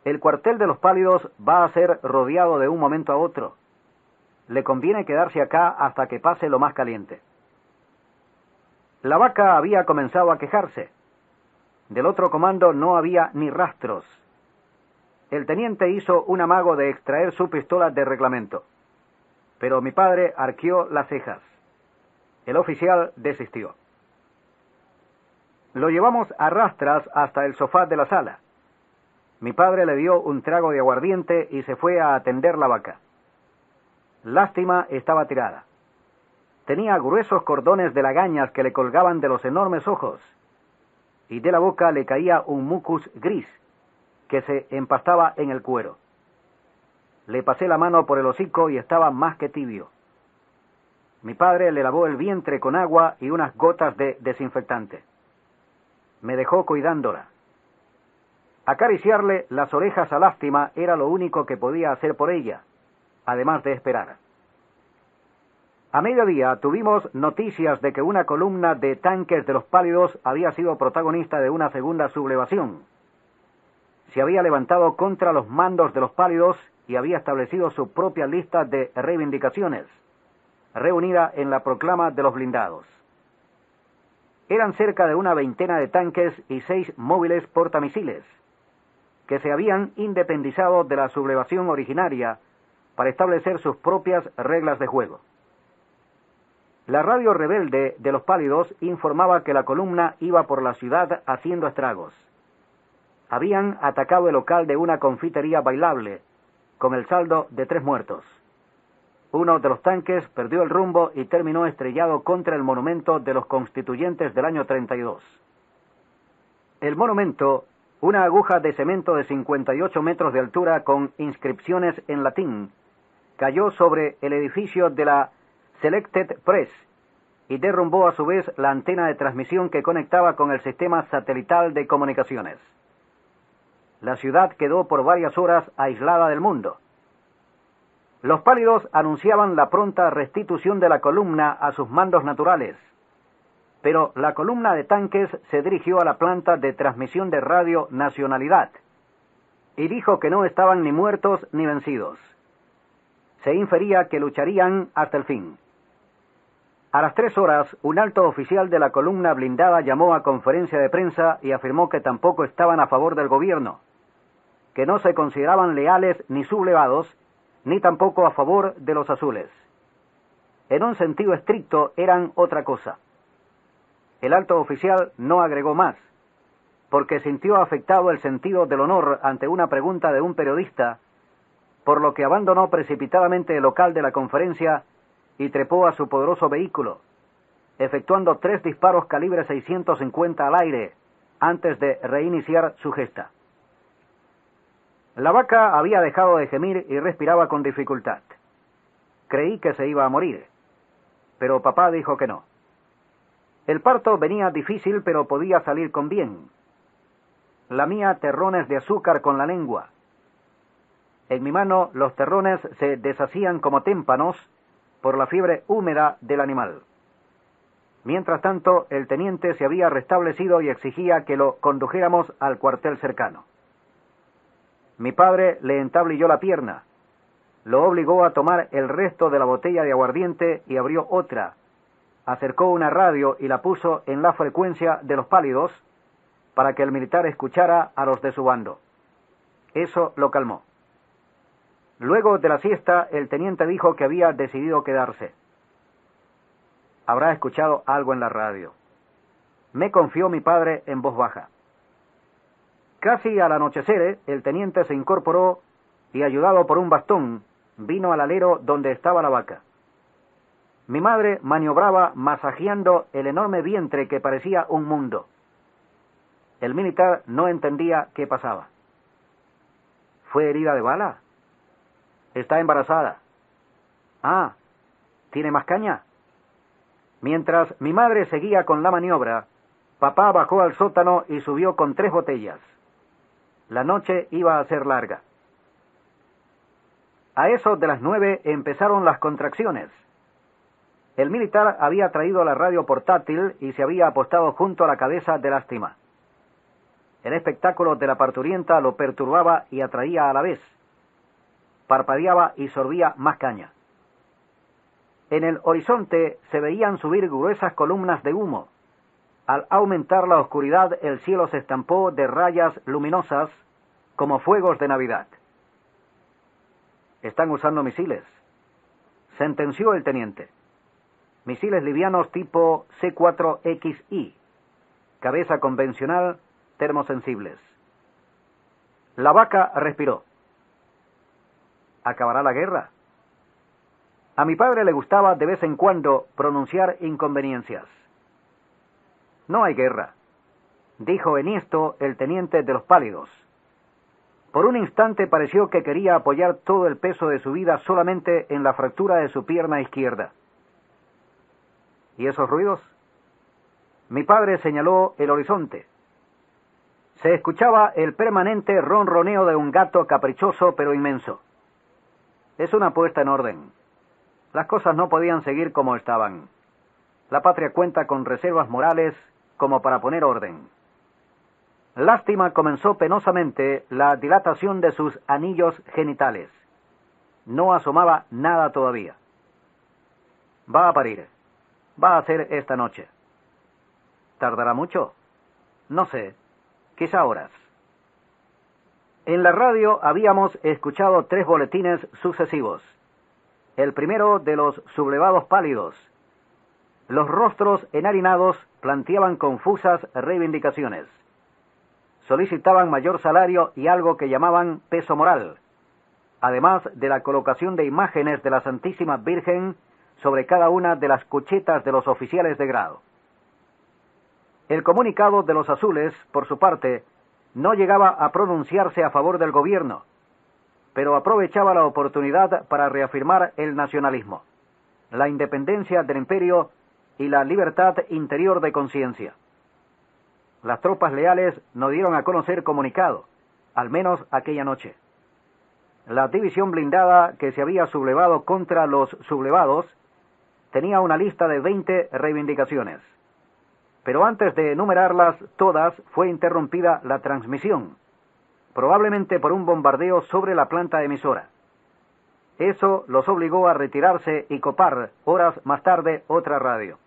«El cuartel de los pálidos va a ser rodeado de un momento a otro. Le conviene quedarse acá hasta que pase lo más caliente». La vaca había comenzado a quejarse. Del otro comando no había ni rastros. El teniente hizo un amago de extraer su pistola de reglamento, pero mi padre arqueó las cejas. El oficial desistió. Lo llevamos a rastras hasta el sofá de la sala. Mi padre le dio un trago de aguardiente y se fue a atender la vaca. Lástima estaba tirada. Tenía gruesos cordones de lagañas que le colgaban de los enormes ojos, y de la boca le caía un mucus gris que se empastaba en el cuero. Le pasé la mano por el hocico y estaba más que tibio. Mi padre le lavó el vientre con agua y unas gotas de desinfectante. Me dejó cuidándola. Acariciarle las orejas a Lástima era lo único que podía hacer por ella, además de esperar. A mediodía tuvimos noticias de que una columna de tanques de los pálidos había sido protagonista de una segunda sublevación. Se había levantado contra los mandos de los pálidos y había establecido su propia lista de reivindicaciones, reunida en la proclama de los blindados. Eran cerca de una veintena de tanques y 6 móviles portamisiles, que se habían independizado de la sublevación originaria para establecer sus propias reglas de juego. La radio rebelde de los pálidos informaba que la columna iba por la ciudad haciendo estragos. Habían atacado el local de una confitería bailable, con el saldo de 3 muertos. Uno de los tanques perdió el rumbo y terminó estrellado contra el monumento de los constituyentes del año 32. El monumento, una aguja de cemento de 58 metros de altura con inscripciones en latín, cayó sobre el edificio de la Selected Press y derrumbó a su vez la antena de transmisión que conectaba con el sistema satelital de comunicaciones. La ciudad quedó por varias horas aislada del mundo. Los pálidos anunciaban la pronta restitución de la columna a sus mandos naturales, pero la columna de tanques se dirigió a la planta de transmisión de Radio Nacionalidad y dijo que no estaban ni muertos ni vencidos. Se infería que lucharían hasta el fin. A las 3 horas, un alto oficial de la columna blindada llamó a conferencia de prensa y afirmó que tampoco estaban a favor del gobierno, que no se consideraban leales ni sublevados, ni tampoco a favor de los azules. En un sentido estricto eran otra cosa. El alto oficial no agregó más, porque sintió afectado el sentido del honor ante una pregunta de un periodista, por lo que abandonó precipitadamente el local de la conferencia y trepó a su poderoso vehículo, efectuando 3 disparos calibre 650 al aire, antes de reiniciar su gesta. La vaca había dejado de gemir y respiraba con dificultad. Creí que se iba a morir, pero papá dijo que no. El parto venía difícil, pero podía salir con bien. Lamía terrones de azúcar con la lengua. En mi mano los terrones se deshacían como témpanos por la fiebre húmeda del animal. Mientras tanto, el teniente se había restablecido y exigía que lo condujéramos al cuartel cercano. Mi padre le entablilló la pierna, lo obligó a tomar el resto de la botella de aguardiente y abrió otra, acercó una radio y la puso en la frecuencia de los pálidos para que el militar escuchara a los de su bando. Eso lo calmó. Luego de la siesta, el teniente dijo que había decidido quedarse. Habrá escuchado algo en la radio. Me confió mi padre en voz baja. Casi al anochecer, el teniente se incorporó y, ayudado por un bastón, vino al alero donde estaba la vaca. Mi madre maniobraba masajeando el enorme vientre que parecía un mundo. El militar no entendía qué pasaba. ¿Fue herida de bala? Está embarazada. Ah, ¿tiene más caña? Mientras mi madre seguía con la maniobra, papá bajó al sótano y subió con 3 botellas. La noche iba a ser larga. A eso de las 9 empezaron las contracciones. El militar había traído la radio portátil y se había apostado junto a la cabeza de Lástima. El espectáculo de la parturienta lo perturbaba y atraía a la vez. Parpadeaba y sorbía más caña. En el horizonte se veían subir gruesas columnas de humo. Al aumentar la oscuridad, el cielo se estampó de rayas luminosas como fuegos de Navidad. Están usando misiles, sentenció el teniente. Misiles livianos tipo C4XI, cabeza convencional, termosensibles. La vaca respiró. ¿Acabará la guerra? A mi padre le gustaba de vez en cuando pronunciar inconveniencias. No hay guerra, dijo enhiesto el teniente de los pálidos. Por un instante pareció que quería apoyar todo el peso de su vida solamente en la fractura de su pierna izquierda. ¿Y esos ruidos? Mi padre señaló el horizonte. Se escuchaba el permanente ronroneo de un gato caprichoso pero inmenso. Es una puesta en orden. Las cosas no podían seguir como estaban. La patria cuenta con reservas morales como para poner orden. Lástima comenzó penosamente la dilatación de sus anillos genitales. No asomaba nada todavía. Va a parir. Va a ser esta noche. ¿Tardará mucho? No sé. Quizá horas. En la radio habíamos escuchado 3 boletines sucesivos. El primero de los sublevados pálidos. Los rostros enharinados planteaban confusas reivindicaciones. Solicitaban mayor salario y algo que llamaban peso moral. además de la colocación de imágenes de la Santísima Virgen sobre cada una de las cuchetas de los oficiales de grado. El comunicado de los azules, por su parte, no llegaba a pronunciarse a favor del gobierno, pero aprovechaba la oportunidad para reafirmar el nacionalismo, la independencia del imperio y la libertad interior de conciencia. Las tropas leales no dieron a conocer comunicado, al menos aquella noche. La división blindada que se había sublevado contra los sublevados tenía una lista de 20 reivindicaciones. Pero antes de enumerarlas todas fue interrumpida la transmisión, probablemente por un bombardeo sobre la planta emisora. Eso los obligó a retirarse y copar, horas más tarde, otra radio.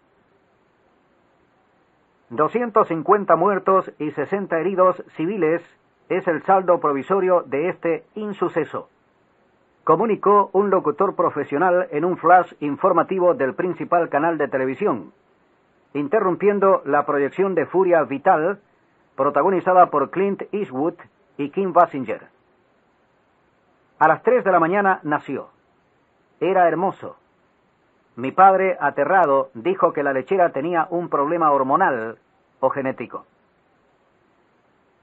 250 muertos y 60 heridos civiles es el saldo provisorio de este insuceso, comunicó un locutor profesional en un flash informativo del principal canal de televisión, interrumpiendo la proyección de Furia Vital, protagonizada por Clint Eastwood y Kim Basinger. A las 3 de la mañana nació. Era hermoso. Mi padre, aterrado, dijo que la lechera tenía un problema hormonal o genético.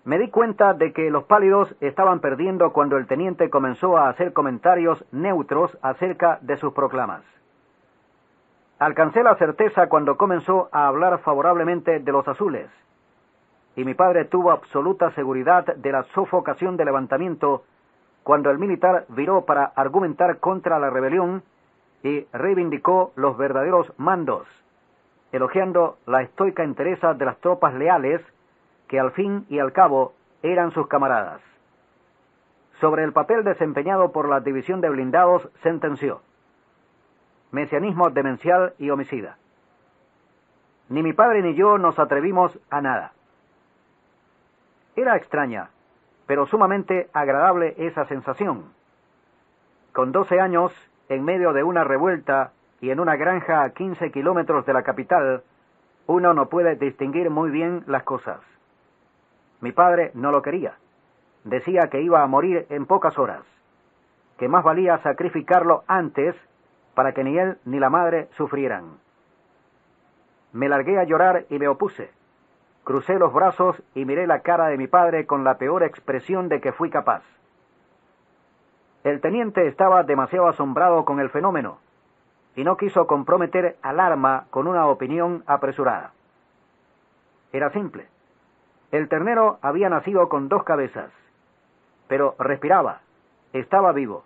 Me di cuenta de que los pálidos estaban perdiendo cuando el teniente comenzó a hacer comentarios neutros acerca de sus proclamas. Alcancé la certeza cuando comenzó a hablar favorablemente de los azules, y mi padre tuvo absoluta seguridad de la sofocación del levantamiento cuando el militar viró para argumentar contra la rebelión y reivindicó los verdaderos mandos, elogiando la estoica entereza de las tropas leales que al fin y al cabo eran sus camaradas. Sobre el papel desempeñado por la división de blindados sentenció: mesianismo demencial y homicida. Ni mi padre ni yo nos atrevimos a nada. Era extraña, pero sumamente agradable esa sensación. Con 12 años, en medio de una revuelta y en una granja a 15 kilómetros de la capital, uno no puede distinguir muy bien las cosas. Mi padre no lo quería. Decía que iba a morir en pocas horas, que más valía sacrificarlo antes para que ni él ni la madre sufrieran. Me largué a llorar y me opuse. Crucé los brazos y miré la cara de mi padre con la peor expresión de que fui capaz. El teniente estaba demasiado asombrado con el fenómeno y no quiso comprometer al arma con una opinión apresurada. Era simple. El ternero había nacido con 2 cabezas, pero respiraba, estaba vivo.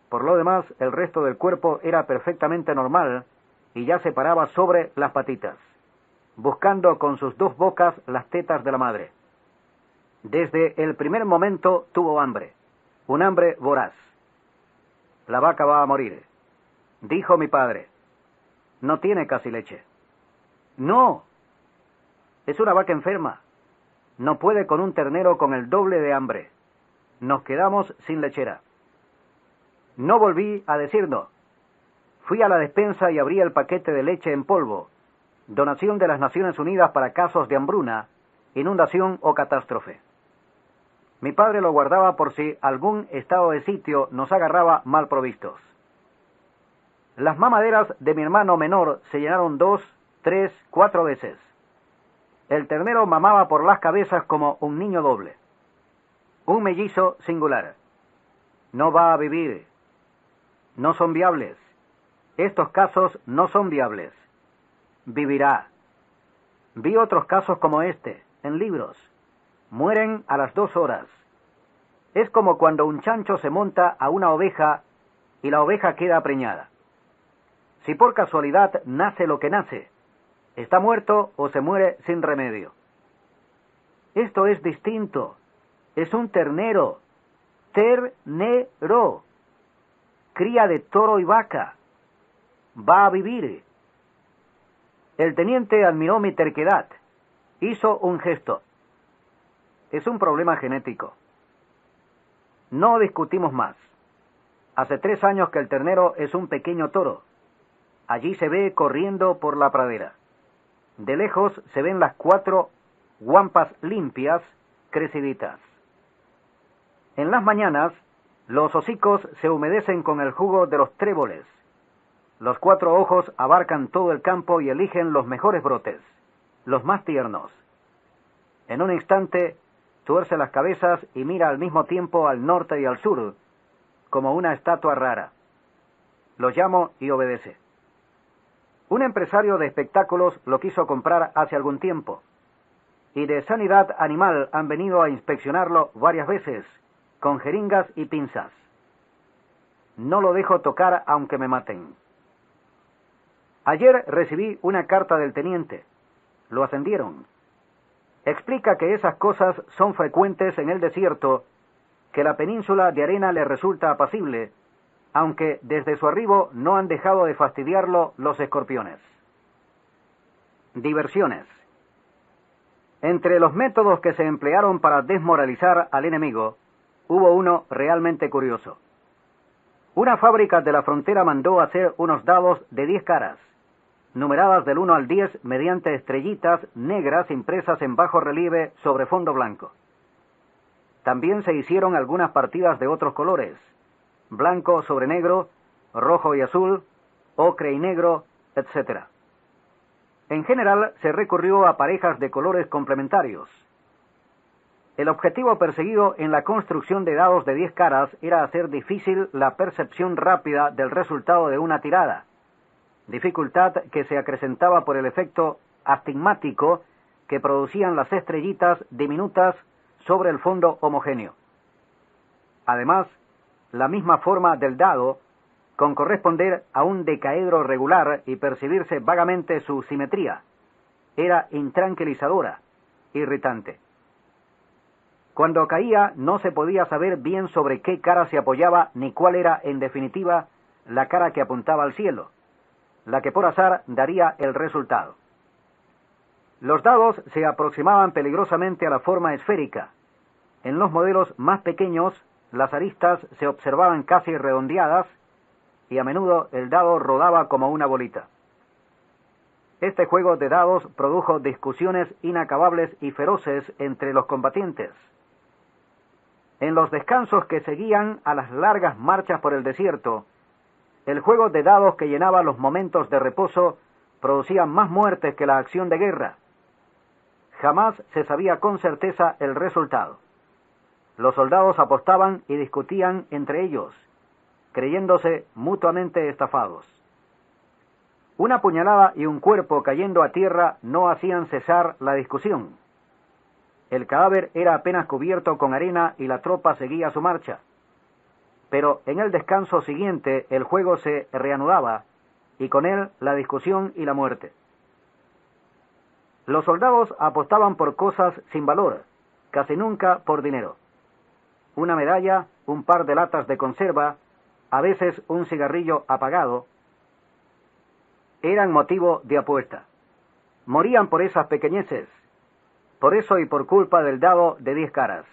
Por lo demás, el resto del cuerpo era perfectamente normal y ya se paraba sobre las patitas, buscando con sus 2 bocas las tetas de la madre. Desde el primer momento tuvo hambre, un hambre voraz. La vaca va a morir, dijo mi padre. No tiene casi leche. No, es una vaca enferma. No puede con un ternero con el doble de hambre. Nos quedamos sin lechera. No volví a decir no. Fui a la despensa y abrí el paquete de leche en polvo, donación de las Naciones Unidas para casos de hambruna, inundación o catástrofe. Mi padre lo guardaba por si algún estado de sitio nos agarraba mal provistos. Las mamaderas de mi hermano menor se llenaron 2, 3, 4 veces. El ternero mamaba por las cabezas como un niño doble. Un mellizo singular. No va a vivir. No son viables. Estos casos no son viables. Vivirá. Vi otros casos como este, en libros. Mueren a las 2 horas. Es como cuando un chancho se monta a una oveja y la oveja queda preñada. Si por casualidad nace lo que nace, está muerto o se muere sin remedio. Esto es distinto. Es un ternero. Ternero. Cría de toro y vaca. Va a vivir. El teniente admiró mi terquedad. Hizo un gesto. Es un problema genético. No discutimos más. Hace 3 años que el ternero es un pequeño toro. Allí se ve corriendo por la pradera. De lejos se ven las 4 guampas limpias, creciditas. En las mañanas, Los hocicos se humedecen con el jugo de los tréboles. Los 4 ojos abarcan todo el campo y eligen los mejores brotes, los más tiernos. En un instante, tuerce las cabezas y mira al mismo tiempo al norte y al sur, como una estatua rara. Lo llamo y obedece. Un empresario de espectáculos lo quiso comprar hace algún tiempo, y de sanidad animal han venido a inspeccionarlo varias veces, con jeringas y pinzas. No lo dejo tocar aunque me maten. Ayer recibí una carta del teniente. Lo ascendieron. Explica que esas cosas son frecuentes en el desierto, que la península de arena le resulta apacible, aunque desde su arribo no han dejado de fastidiarlo los escorpiones. Diversiones. Entre los métodos que se emplearon para desmoralizar al enemigo, hubo uno realmente curioso. Una fábrica de la frontera mandó hacer unos dados de 10 caras, numeradas del 1 al 10 mediante estrellitas negras impresas en bajo relieve sobre fondo blanco. También se hicieron algunas partidas de otros colores, blanco sobre negro, rojo y azul, ocre y negro, etc. En general se recurrió a parejas de colores complementarios. El objetivo perseguido en la construcción de dados de 10 caras era hacer difícil la percepción rápida del resultado de una tirada, dificultad que se acrecentaba por el efecto astigmático que producían las estrellitas diminutas sobre el fondo homogéneo. Además, la misma forma del dado, con corresponder a un decaedro regular y percibirse vagamente su simetría, era intranquilizadora, irritante. Cuando caía no se podía saber bien sobre qué cara se apoyaba ni cuál era, en definitiva, la cara que apuntaba al cielo, la que por azar daría el resultado. Los dados se aproximaban peligrosamente a la forma esférica. En los modelos más pequeños, las aristas se observaban casi redondeadas y a menudo el dado rodaba como una bolita. Este juego de dados produjo discusiones inacabables y feroces entre los combatientes. En los descansos que seguían a las largas marchas por el desierto, el juego de dados que llenaba los momentos de reposo producía más muertes que la acción de guerra. Jamás se sabía con certeza el resultado. Los soldados apostaban y discutían entre ellos, creyéndose mutuamente estafados. Una puñalada y un cuerpo cayendo a tierra no hacían cesar la discusión. El cadáver era apenas cubierto con arena y la tropa seguía su marcha. Pero en el descanso siguiente el juego se reanudaba, y con él la discusión y la muerte. Los soldados apostaban por cosas sin valor, casi nunca por dinero. Una medalla, un par de latas de conserva, a veces un cigarrillo apagado, eran motivo de apuesta. Morían por esas pequeñeces, por eso y por culpa del dado de 10 caras.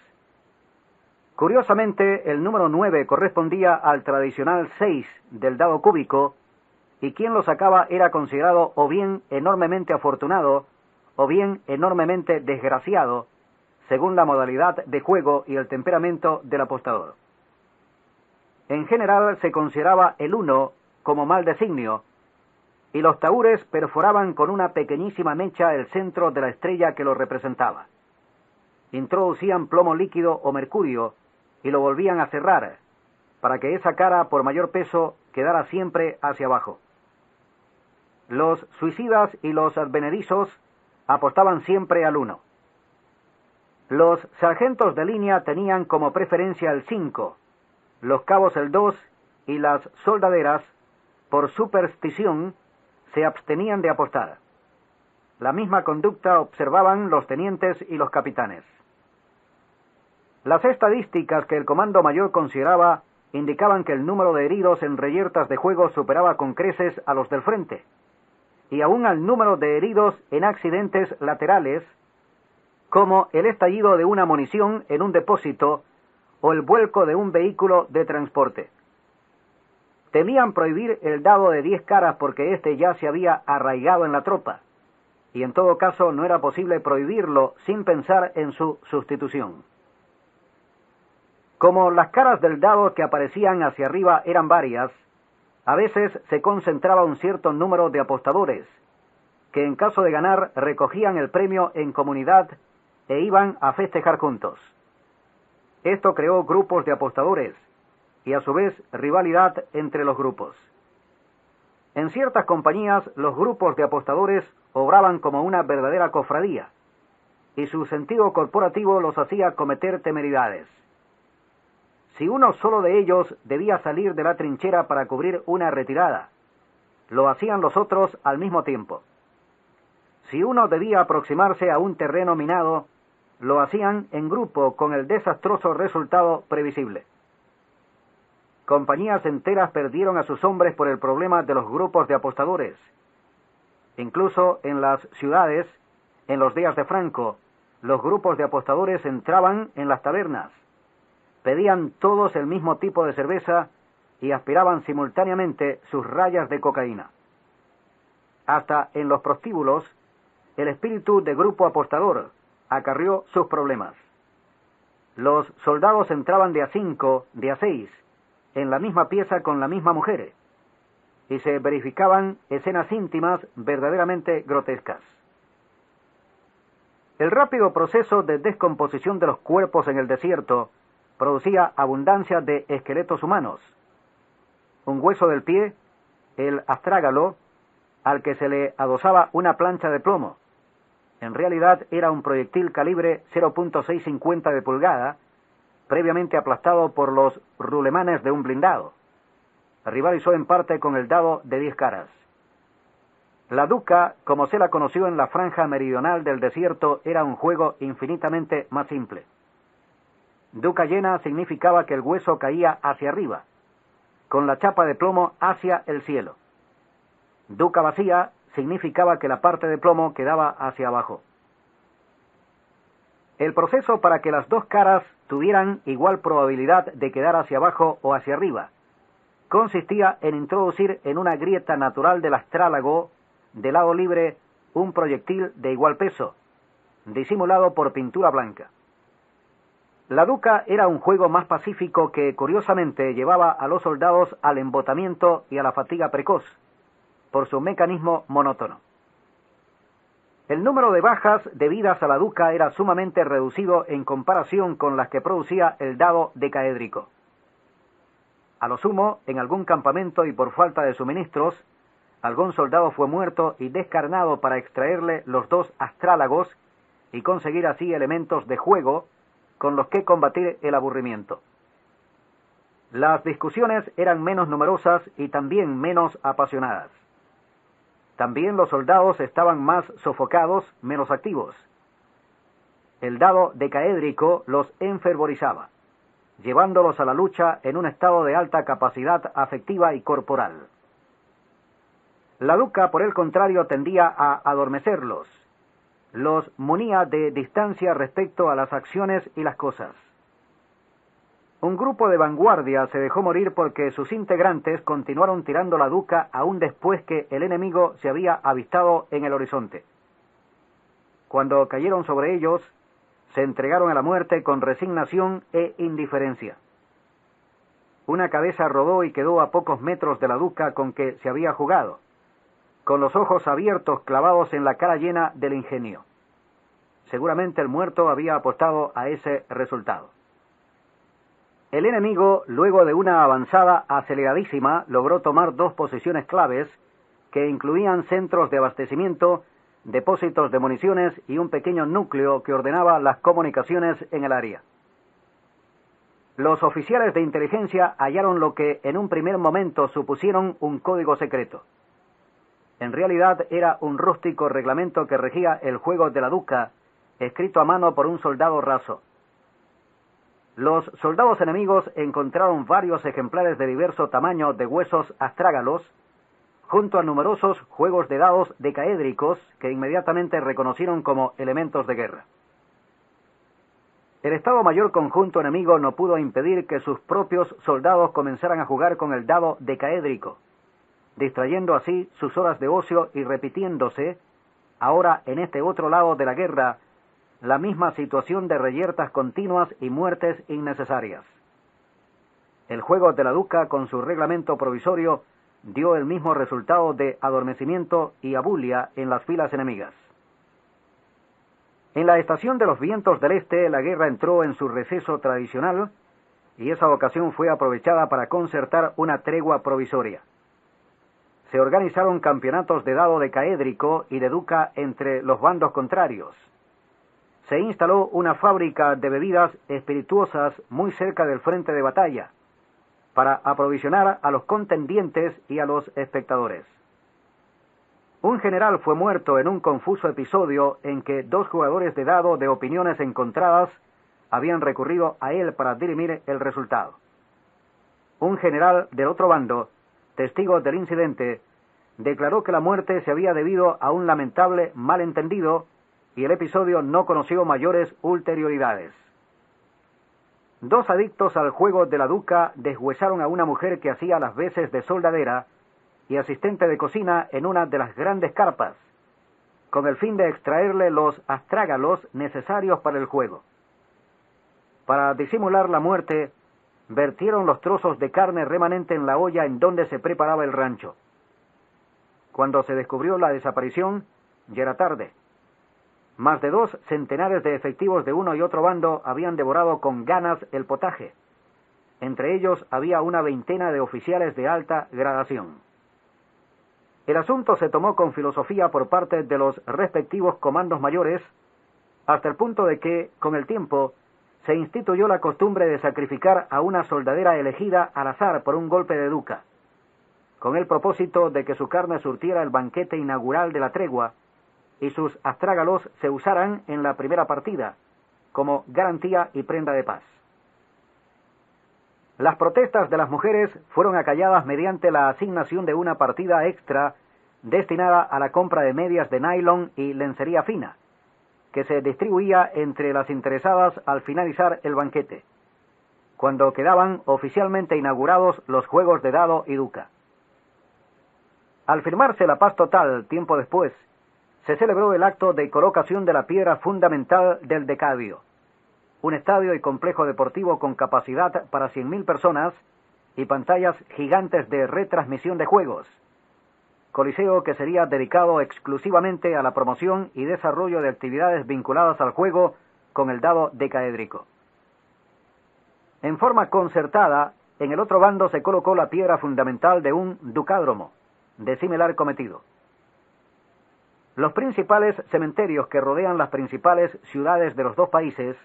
Curiosamente, el número 9 correspondía al tradicional 6 del dado cúbico, y quien lo sacaba era considerado o bien enormemente afortunado, o bien enormemente desgraciado, según la modalidad de juego y el temperamento del apostador. En general se consideraba el 1 como mal designio, y los tahúres perforaban con una pequeñísima mecha el centro de la estrella que lo representaba. Introducían plomo líquido o mercurio y lo volvían a cerrar, para que esa cara por mayor peso quedara siempre hacia abajo. Los suicidas y los advenedizos apostaban siempre al 1. Los sargentos de línea tenían como preferencia el 5, los cabos el 2 y las soldaderas, por superstición, se abstenían de apostar. La misma conducta observaban los tenientes y los capitanes. Las estadísticas que el Comando Mayor consideraba indicaban que el número de heridos en reyertas de juego superaba con creces a los del frente, y aún al número de heridos en accidentes laterales, como el estallido de una munición en un depósito o el vuelco de un vehículo de transporte. Temían prohibir el dado de 10 caras porque éste ya se había arraigado en la tropa, y en todo caso no era posible prohibirlo sin pensar en su sustitución. Como las caras del dado que aparecían hacia arriba eran varias, a veces se concentraba un cierto número de apostadores, que en caso de ganar recogían el premio en comunidad e iban a festejar juntos. Esto creó grupos de apostadores y a su vez rivalidad entre los grupos. En ciertas compañías los grupos de apostadores obraban como una verdadera cofradía, y su sentido corporativo los hacía cometer temeridades. Si uno solo de ellos debía salir de la trinchera para cubrir una retirada, lo hacían los otros al mismo tiempo. Si uno debía aproximarse a un terreno minado, lo hacían en grupo con el desastroso resultado previsible. Compañías enteras perdieron a sus hombres por el problema de los grupos de apostadores. Incluso en las ciudades, en los días de Franco, los grupos de apostadores entraban en las tabernas, pedían todos el mismo tipo de cerveza y aspiraban simultáneamente sus rayas de cocaína. Hasta en los prostíbulos, el espíritu de grupo apostador acarrió sus problemas. Los soldados entraban de a 5, de a 6, en la misma pieza con la misma mujer, y se verificaban escenas íntimas verdaderamente grotescas. El rápido proceso de descomposición de los cuerpos en el desierto producía abundancia de esqueletos humanos. Un hueso del pie, el astrágalo, al que se le adosaba una plancha de plomo. En realidad era un proyectil calibre 0.650 de pulgada, previamente aplastado por los rulemanes de un blindado. Rivalizó en parte con el dado de 10 caras. La duca, como se la conoció en la franja meridional del desierto, era un juego infinitamente más simple. Duca llena significaba que el hueso caía hacia arriba, con la chapa de plomo hacia el cielo. Duca vacía significaba que la parte de plomo quedaba hacia abajo. El proceso para que las dos caras tuvieran igual probabilidad de quedar hacia abajo o hacia arriba consistía en introducir en una grieta natural del astrálago de lado libre un proyectil de igual peso, disimulado por pintura blanca. La duca era un juego más pacífico que, curiosamente, llevaba a los soldados al embotamiento y a la fatiga precoz, por su mecanismo monótono. El número de bajas debidas a la duca era sumamente reducido en comparación con las que producía el dado decaédrico. A lo sumo, en algún campamento y por falta de suministros, algún soldado fue muerto y descarnado para extraerle los dos astrálagos y conseguir así elementos de juego con los que combatir el aburrimiento. Las discusiones eran menos numerosas y también menos apasionadas. También los soldados estaban más sofocados, menos activos. El dado decaédrico los enfervorizaba, llevándolos a la lucha en un estado de alta capacidad afectiva y corporal. La duca, por el contrario, tendía a adormecerlos. Los munía de distancia respecto a las acciones y las cosas. Un grupo de vanguardia se dejó morir porque sus integrantes continuaron tirando la duca aún después que el enemigo se había avistado en el horizonte. Cuando cayeron sobre ellos, se entregaron a la muerte con resignación e indiferencia. Una cabeza rodó y quedó a pocos metros de la duca con que se había jugado, con los ojos abiertos clavados en la cara llena del ingenio. Seguramente el muerto había apostado a ese resultado. El enemigo, luego de una avanzada aceleradísima, logró tomar dos posiciones claves que incluían centros de abastecimiento, depósitos de municiones y un pequeño núcleo que ordenaba las comunicaciones en el área. Los oficiales de inteligencia hallaron lo que en un primer momento supusieron un código secreto. En realidad era un rústico reglamento que regía el juego de la duca, escrito a mano por un soldado raso. Los soldados enemigos encontraron varios ejemplares de diverso tamaño de huesos astrágalos, junto a numerosos juegos de dados decaédricos que inmediatamente reconocieron como elementos de guerra. El Estado Mayor Conjunto enemigo no pudo impedir que sus propios soldados comenzaran a jugar con el dado decaédrico, distrayendo así sus horas de ocio y repitiéndose, ahora en este otro lado de la guerra, la misma situación de reyertas continuas y muertes innecesarias. El juego de la Duca, con su reglamento provisorio, dio el mismo resultado de adormecimiento y abulia en las filas enemigas. En la estación de los vientos del este, la guerra entró en su receso tradicional, y esa ocasión fue aprovechada para concertar una tregua provisoria. Se organizaron campeonatos de dado decaédrico y de Duca entre los bandos contrarios. Se instaló una fábrica de bebidas espirituosas muy cerca del frente de batalla, para aprovisionar a los contendientes y a los espectadores. Un general fue muerto en un confuso episodio en que dos jugadores de dado de opiniones encontradas habían recurrido a él para dirimir el resultado. Un general del otro bando, testigo del incidente, declaró que la muerte se había debido a un lamentable malentendido y el episodio no conoció mayores ulterioridades. Dos adictos al juego de la Duca deshuesaron a una mujer que hacía las veces de soldadera y asistente de cocina en una de las grandes carpas, con el fin de extraerle los astrágalos necesarios para el juego. Para disimular la muerte, vertieron los trozos de carne remanente en la olla en donde se preparaba el rancho. Cuando se descubrió la desaparición, ya era tarde. Más de 2 centenares de efectivos de uno y otro bando habían devorado con ganas el potaje. Entre ellos había una veintena de oficiales de alta gradación. El asunto se tomó con filosofía por parte de los respectivos comandos mayores, hasta el punto de que, con el tiempo, se instituyó la costumbre de sacrificar a una soldadera elegida al azar por un golpe de Duca, con el propósito de que su carne surtiera el banquete inaugural de la tregua y sus astrágalos se usaran en la primera partida, como garantía y prenda de paz. Las protestas de las mujeres fueron acalladas mediante la asignación de una partida extra destinada a la compra de medias de nylon y lencería fina, que se distribuía entre las interesadas al finalizar el banquete, cuando quedaban oficialmente inaugurados los juegos de dado y Duca. Al firmarse la paz total, tiempo después, se celebró el acto de colocación de la piedra fundamental del Decadio, un estadio y complejo deportivo con capacidad para 100.000 personas y pantallas gigantes de retransmisión de juegos, coliseo que sería dedicado exclusivamente a la promoción y desarrollo de actividades vinculadas al juego con el dado decaédrico. En forma concertada, en el otro bando se colocó la piedra fundamental de un ducádromo, de similar cometido. Los principales cementerios que rodean las principales ciudades de los dos países,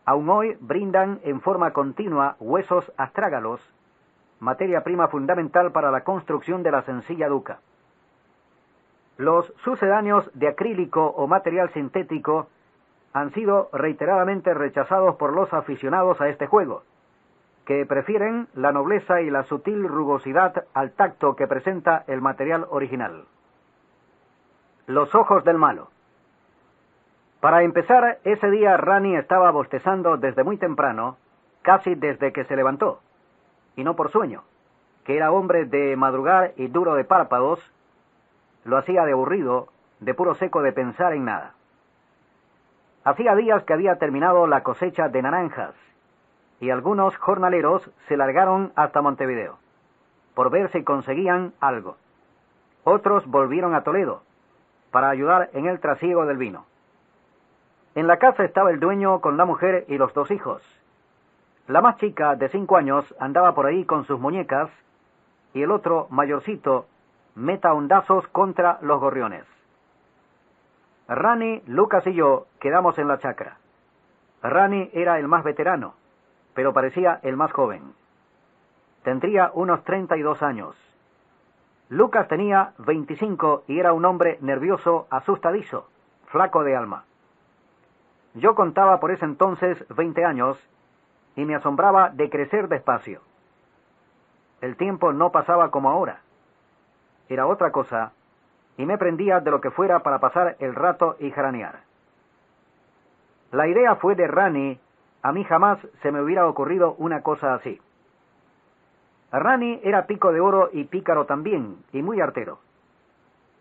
aún hoy brindan en forma continua huesos astrágalos, materia prima fundamental para la construcción de la sencilla Duca. Los sucedáneos de acrílico o material sintético han sido reiteradamente rechazados por los aficionados a este juego, que prefieren la nobleza y la sutil rugosidad al tacto que presenta el material original. Los ojos del malo. Para empezar, ese día Rani estaba bostezando desde muy temprano, casi desde que se levantó, y no por sueño, que era hombre de madrugar y duro de párpados, lo hacía de aburrido, de puro seco de pensar en nada. Hacía días que había terminado la cosecha de naranjas, y algunos jornaleros se largaron hasta Montevideo, por ver si conseguían algo. Otros volvieron a Toledo, para ayudar en el trasiego del vino. En la casa estaba el dueño con la mujer y los 2 hijos. La más chica, de 5 años, andaba por ahí con sus muñecas, y el otro, mayorcito, meta hondazos contra los gorriones. Rani, Lucas y yo quedamos en la chacra. Rani era el más veterano, pero parecía el más joven. Tendría unos 32 años. Lucas tenía 25 y era un hombre nervioso, asustadizo, flaco de alma. Yo contaba por ese entonces 20 años y me asombraba de crecer despacio. El tiempo no pasaba como ahora. Era otra cosa y me prendía de lo que fuera para pasar el rato y jaranear. La idea fue de Rani, a mí jamás se me hubiera ocurrido una cosa así. Rani era pico de oro y pícaro también, y muy artero.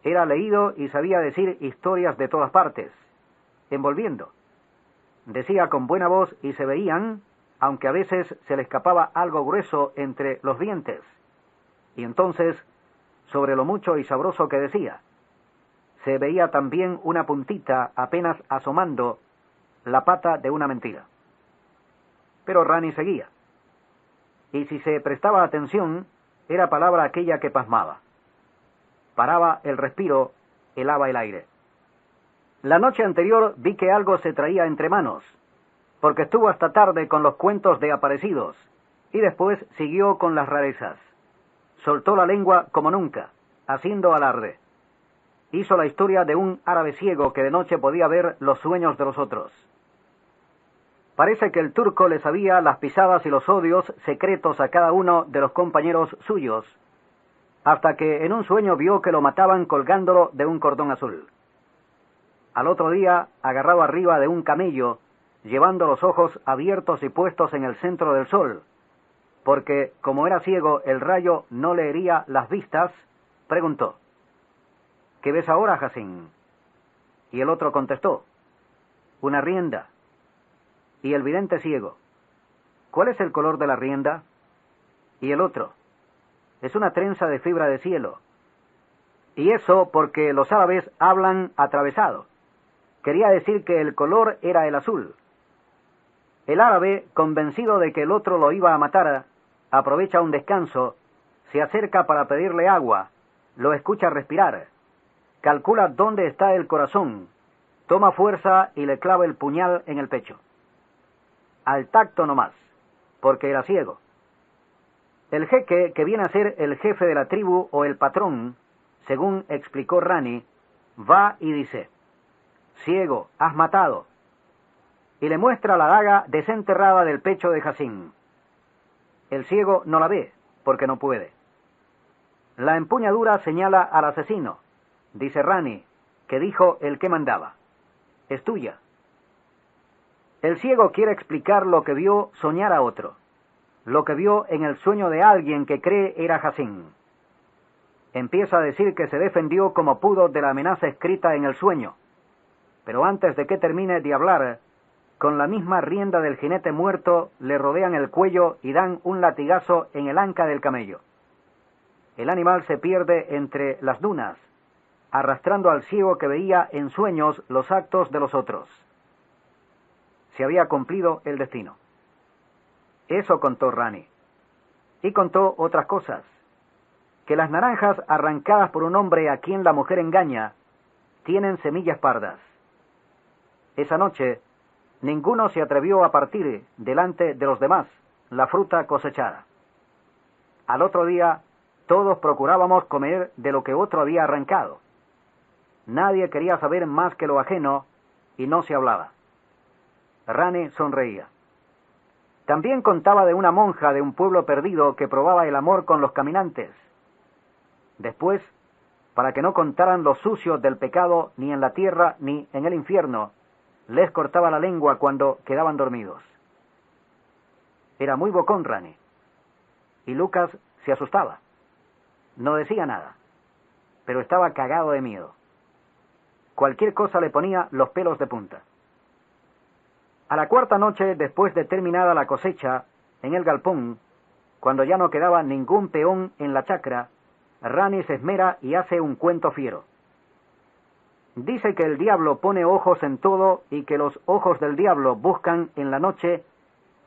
Era leído y sabía decir historias de todas partes, envolviendo. Decía con buena voz y se veían aunque a veces se le escapaba algo grueso entre los dientes. Y entonces, sobre lo mucho y sabroso que decía, se veía también una puntita apenas asomando la pata de una mentira. Pero Rani seguía. Y si se prestaba atención, era palabra aquella que pasmaba. Paraba el respiro, helaba el aire. La noche anterior vi que algo se traía entre manos, porque estuvo hasta tarde con los cuentos de aparecidos, y después siguió con las rarezas. Soltó la lengua como nunca, haciendo alarde. Hizo la historia de un árabe ciego que de noche podía ver los sueños de los otros. Parece que el turco le sabía las pisadas y los odios secretos a cada uno de los compañeros suyos, hasta que en un sueño vio que lo mataban colgándolo de un cordón azul. Al otro día, agarrado arriba de un camello, llevando los ojos abiertos y puestos en el centro del sol, porque como era ciego el rayo no le hería las vistas, preguntó: ¿Qué ves ahora, Jacín? Y el otro contestó: una rienda. Y el vidente ciego: ¿cuál es el color de la rienda? Y el otro: es una trenza de fibra de cielo. Y eso porque los árabes hablan atravesado. Quería decir que el color era el azul. El árabe, convencido de que el otro lo iba a matar, aprovecha un descanso, se acerca para pedirle agua, lo escucha respirar, calcula dónde está el corazón, toma fuerza y le clava el puñal en el pecho. Al tacto nomás, porque era ciego. El jeque, que viene a ser el jefe de la tribu o el patrón, según explicó Rani, va y dice: ciego, has matado. Y le muestra la daga desenterrada del pecho de Jacín. El ciego no la ve, porque no puede. La empuñadura señala al asesino, dice Rani, que dijo el que mandaba: es tuya. El ciego quiere explicar lo que vio soñar a otro, lo que vio en el sueño de alguien que cree era Jacín. Empieza a decir que se defendió como pudo de la amenaza escrita en el sueño, pero antes de que termine de hablar, con la misma rienda del jinete muerto le rodean el cuello y dan un latigazo en el anca del camello. El animal se pierde entre las dunas, arrastrando al ciego que veía en sueños los actos de los otros. Se había cumplido el destino. Eso contó Rani. Y contó otras cosas. Que las naranjas arrancadas por un hombre a quien la mujer engaña tienen semillas pardas. Esa noche, ninguno se atrevió a partir delante de los demás la fruta cosechada. Al otro día, todos procurábamos comer de lo que otro había arrancado. Nadie quería saber más que lo ajeno y no se hablaba. Rani sonreía. También contaba de una monja de un pueblo perdido que probaba el amor con los caminantes. Después, para que no contaran los sucios del pecado ni en la tierra ni en el infierno, les cortaba la lengua cuando quedaban dormidos. Era muy bocón Rani. Y Lucas se asustaba. No decía nada, pero estaba cagado de miedo. Cualquier cosa le ponía los pelos de punta. A la cuarta noche, después de terminada la cosecha, en el galpón, cuando ya no quedaba ningún peón en la chacra, Rani se esmera y hace un cuento fiero. Dice que el diablo pone ojos en todo y que los ojos del diablo buscan en la noche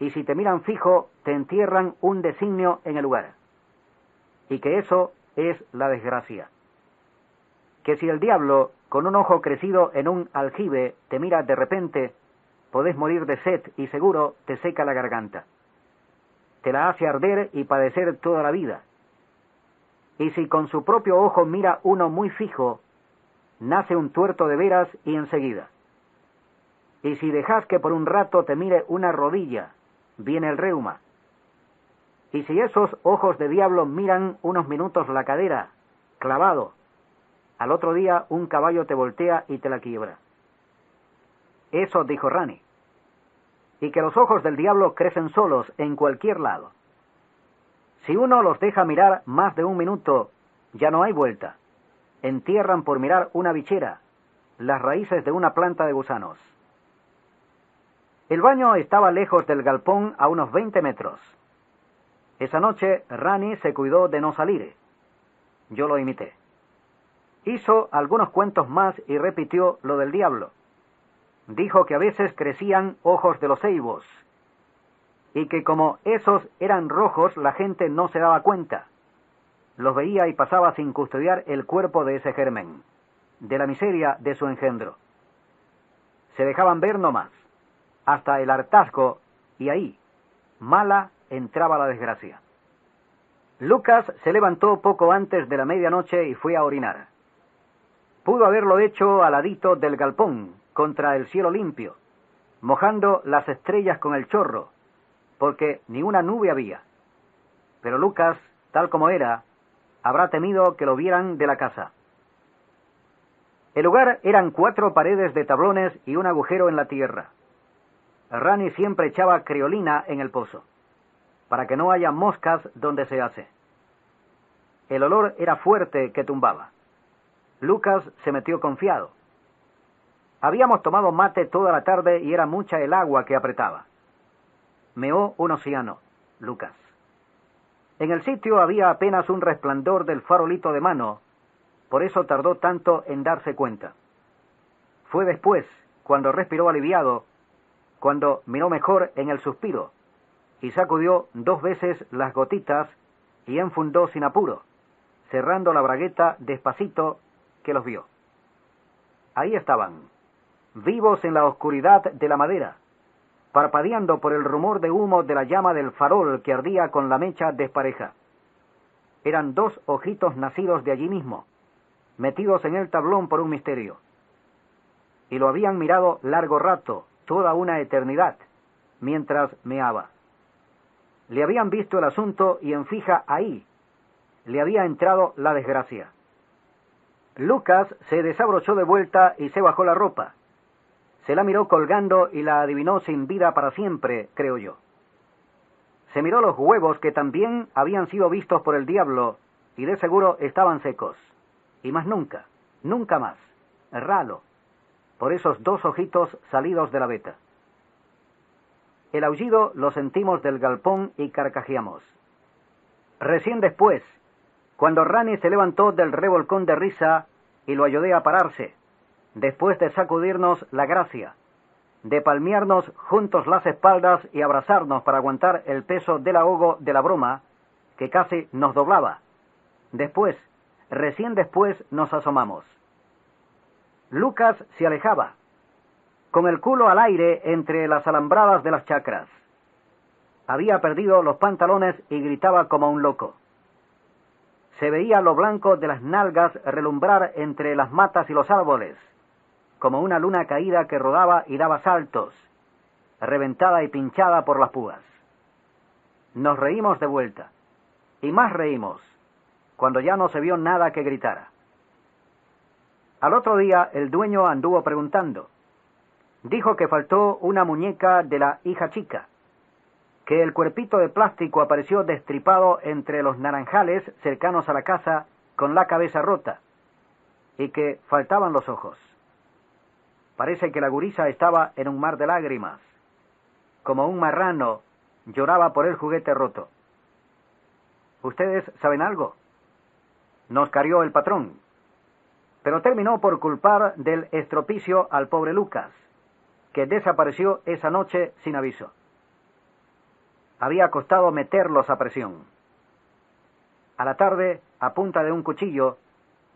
y si te miran fijo te entierran un designio en el lugar. Y que eso es la desgracia. Que si el diablo, con un ojo crecido en un aljibe, te mira de repente, podés morir de sed y seguro te seca la garganta. Te la hace arder y padecer toda la vida. Y si con su propio ojo mira uno muy fijo, nace un tuerto de veras y enseguida. Y si dejas que por un rato te mire una rodilla, viene el reuma. Y si esos ojos de diablo miran unos minutos la cadera, clavado, al otro día un caballo te voltea y te la quiebra. Eso dijo Rani. Y que los ojos del diablo crecen solos en cualquier lado. Si uno los deja mirar más de un minuto, ya no hay vuelta. Entierran por mirar una bichera, las raíces de una planta de gusanos. El baño estaba lejos del galpón a unos 20 metros. Esa noche Rani se cuidó de no salir. Yo lo imité. Hizo algunos cuentos más y repitió lo del diablo. Dijo que a veces crecían ojos de los ceibos, y que como esos eran rojos la gente no se daba cuenta. Los veía y pasaba sin custodiar el cuerpo de ese germen, de la miseria de su engendro. Se dejaban ver nomás, hasta el hartazgo, y ahí, mala, entraba la desgracia. Lucas se levantó poco antes de la medianoche y fue a orinar. Pudo haberlo hecho al ladito del galpón, contra el cielo limpio, mojando las estrellas con el chorro, porque ni una nube había. Pero Lucas, tal como era, habrá temido que lo vieran de la casa. El lugar eran 4 paredes de tablones y un agujero en la tierra. Rani siempre echaba creolina en el pozo, para que no haya moscas donde se hace. El olor era fuerte que tumbaba. Lucas se metió confiado. Habíamos tomado mate toda la tarde y era mucha el agua que apretaba. Meó un océano, Lucas. En el sitio había apenas un resplandor del farolito de mano, por eso tardó tanto en darse cuenta. Fue después, cuando respiró aliviado, cuando miró mejor en el suspiro, y sacudió 2 veces las gotitas y enfundó sin apuro, cerrando la bragueta despacito, que los vio. Ahí estaban, vivos en la oscuridad de la madera, parpadeando por el rumor de humo de la llama del farol que ardía con la mecha despareja. Eran 2 ojitos nacidos de allí mismo, metidos en el tablón por un misterio. Y lo habían mirado largo rato, toda una eternidad, mientras meaba. Le habían visto el asunto y en fija ahí le había entrado la desgracia. Lucas se desabrochó de vuelta y se bajó la ropa. Se la miró colgando y la adivinó sin vida para siempre, creo yo. Se miró los huevos que también habían sido vistos por el diablo y de seguro estaban secos. Y más nunca, nunca más, ralo, por esos 2 ojitos salidos de la veta. El aullido lo sentimos del galpón y carcajeamos. Recién después, cuando Rani se levantó del revolcón de risa y lo ayudé a pararse, después de sacudirnos la gracia, de palmearnos juntos las espaldas y abrazarnos para aguantar el peso del ahogo de la broma, que casi nos doblaba. Después, recién después nos asomamos. Lucas se alejaba, con el culo al aire entre las alambradas de las chacras. Había perdido los pantalones y gritaba como un loco. Se veía lo blanco de las nalgas relumbrar entre las matas y los árboles, como una luna caída que rodaba y daba saltos, reventada y pinchada por las púas. Nos reímos de vuelta, y más reímos, cuando ya no se vio nada que gritara. Al otro día el dueño anduvo preguntando. Dijo que faltó una muñeca de la hija chica, que el cuerpito de plástico apareció destripado entre los naranjales cercanos a la casa con la cabeza rota, y que faltaban los ojos. Parece que la gurisa estaba en un mar de lágrimas. Como un marrano, lloraba por el juguete roto. ¿Ustedes saben algo? Nos carió el patrón, pero terminó por culpar del estropicio al pobre Lucas, que desapareció esa noche sin aviso. Había costado meterlos a presión. A la tarde, a punta de un cuchillo,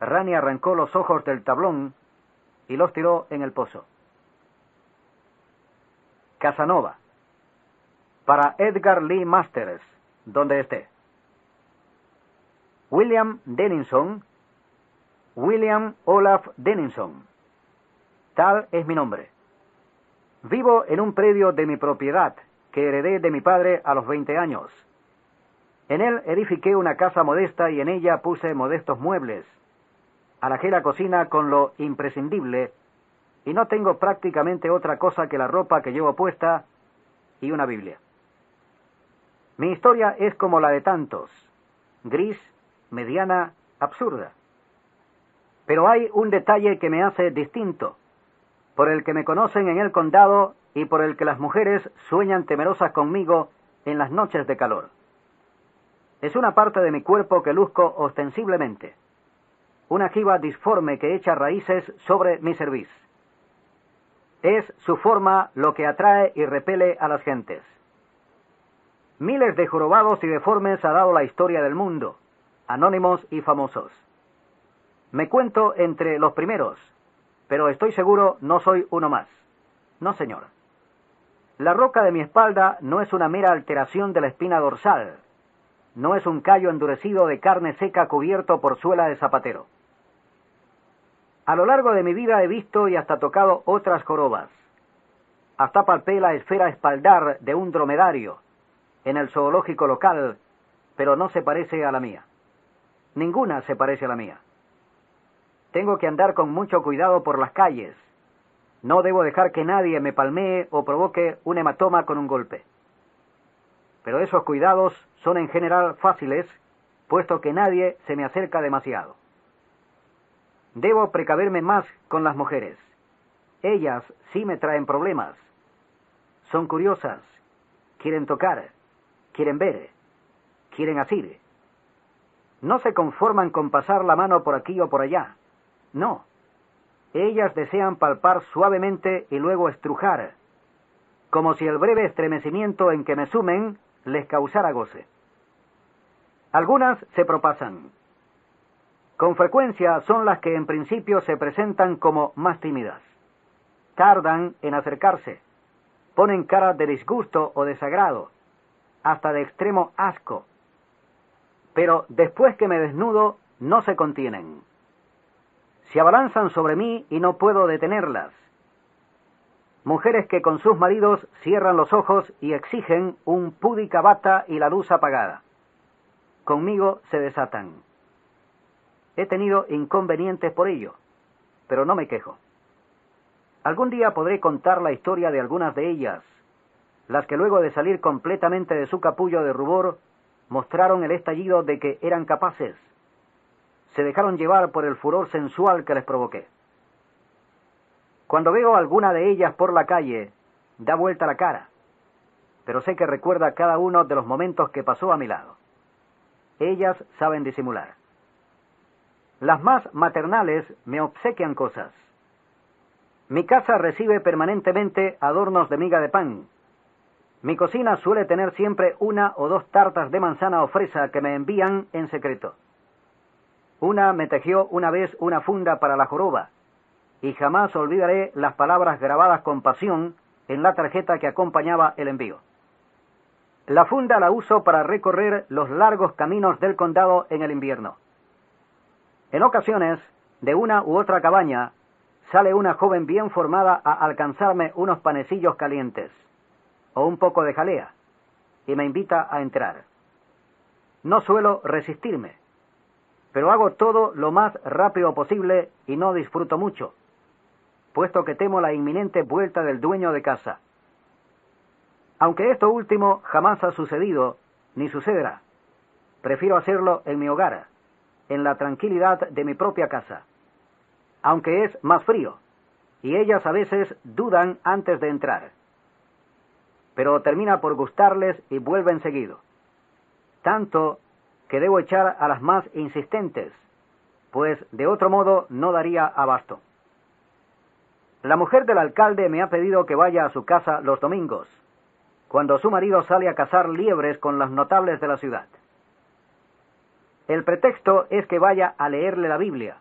Rani arrancó los ojos del tablón y los tiró en el pozo. Casanova. Para Edgar Lee Masters, donde esté. William Dennison, William Olaf Dennison. Tal es mi nombre. Vivo en un predio de mi propiedad, que heredé de mi padre a los 20 años. En él edifiqué una casa modesta y en ella puse modestos muebles. Alajé la cocina con lo imprescindible y no tengo prácticamente otra cosa que la ropa que llevo puesta y una Biblia. Mi historia es como la de tantos, gris, mediana, absurda. Pero hay un detalle que me hace distinto, por el que me conocen en el condado y por el que las mujeres sueñan temerosas conmigo en las noches de calor. Es una parte de mi cuerpo que luzco ostensiblemente, una jiba disforme que echa raíces sobre mi cerviz. Es su forma lo que atrae y repele a las gentes. Miles de jorobados y deformes ha dado la historia del mundo, anónimos y famosos. Me cuento entre los primeros, pero estoy seguro no soy uno más. No, señor. La roca de mi espalda no es una mera alteración de la espina dorsal. No es un callo endurecido de carne seca cubierto por suela de zapatero. A lo largo de mi vida he visto y hasta tocado otras jorobas. Hasta palpé la esfera espaldar de un dromedario en el zoológico local, pero no se parece a la mía. Ninguna se parece a la mía. Tengo que andar con mucho cuidado por las calles. No debo dejar que nadie me palmee o provoque un hematoma con un golpe. Pero esos cuidados son en general fáciles, puesto que nadie se me acerca demasiado. Debo precaverme más con las mujeres. Ellas sí me traen problemas. Son curiosas, quieren tocar, quieren ver, quieren asir. No se conforman con pasar la mano por aquí o por allá. No. Ellas desean palpar suavemente y luego estrujar, como si el breve estremecimiento en que me sumen les causara goce. Algunas se propasan. Con frecuencia son las que en principio se presentan como más tímidas. Tardan en acercarse, ponen cara de disgusto o desagrado, hasta de extremo asco. Pero después que me desnudo, no se contienen. Se abalanzan sobre mí y no puedo detenerlas. Mujeres que con sus maridos cierran los ojos y exigen un púdica bata y la luz apagada. Conmigo se desatan. He tenido inconvenientes por ello, pero no me quejo. Algún día podré contar la historia de algunas de ellas, las que luego de salir completamente de su capullo de rubor, mostraron el estallido de que eran capaces. Se dejaron llevar por el furor sensual que les provoqué. Cuando veo a alguna de ellas por la calle, da vuelta la cara, pero sé que recuerda cada uno de los momentos que pasó a mi lado. Ellas saben disimular. Las más maternales me obsequian cosas. Mi casa recibe permanentemente adornos de miga de pan. Mi cocina suele tener siempre una o dos tartas de manzana o fresa que me envían en secreto. Una me tejió una vez una funda para la joroba, y jamás olvidaré las palabras grabadas con pasión en la tarjeta que acompañaba el envío. La funda la uso para recorrer los largos caminos del condado en el invierno. En ocasiones, de una u otra cabaña, sale una joven bien formada a alcanzarme unos panecillos calientes, o un poco de jalea, y me invita a entrar. No suelo resistirme, pero hago todo lo más rápido posible y no disfruto mucho, puesto que temo la inminente vuelta del dueño de casa. Aunque esto último jamás ha sucedido, ni sucederá, prefiero hacerlo en mi hogar, en la tranquilidad de mi propia casa, aunque es más frío, y ellas a veces dudan antes de entrar. Pero termina por gustarles y vuelven seguido, tanto que debo echar a las más insistentes, pues de otro modo no daría abasto. La mujer del alcalde me ha pedido que vaya a su casa los domingos, cuando su marido sale a cazar liebres con los notables de la ciudad. El pretexto es que vaya a leerle la Biblia,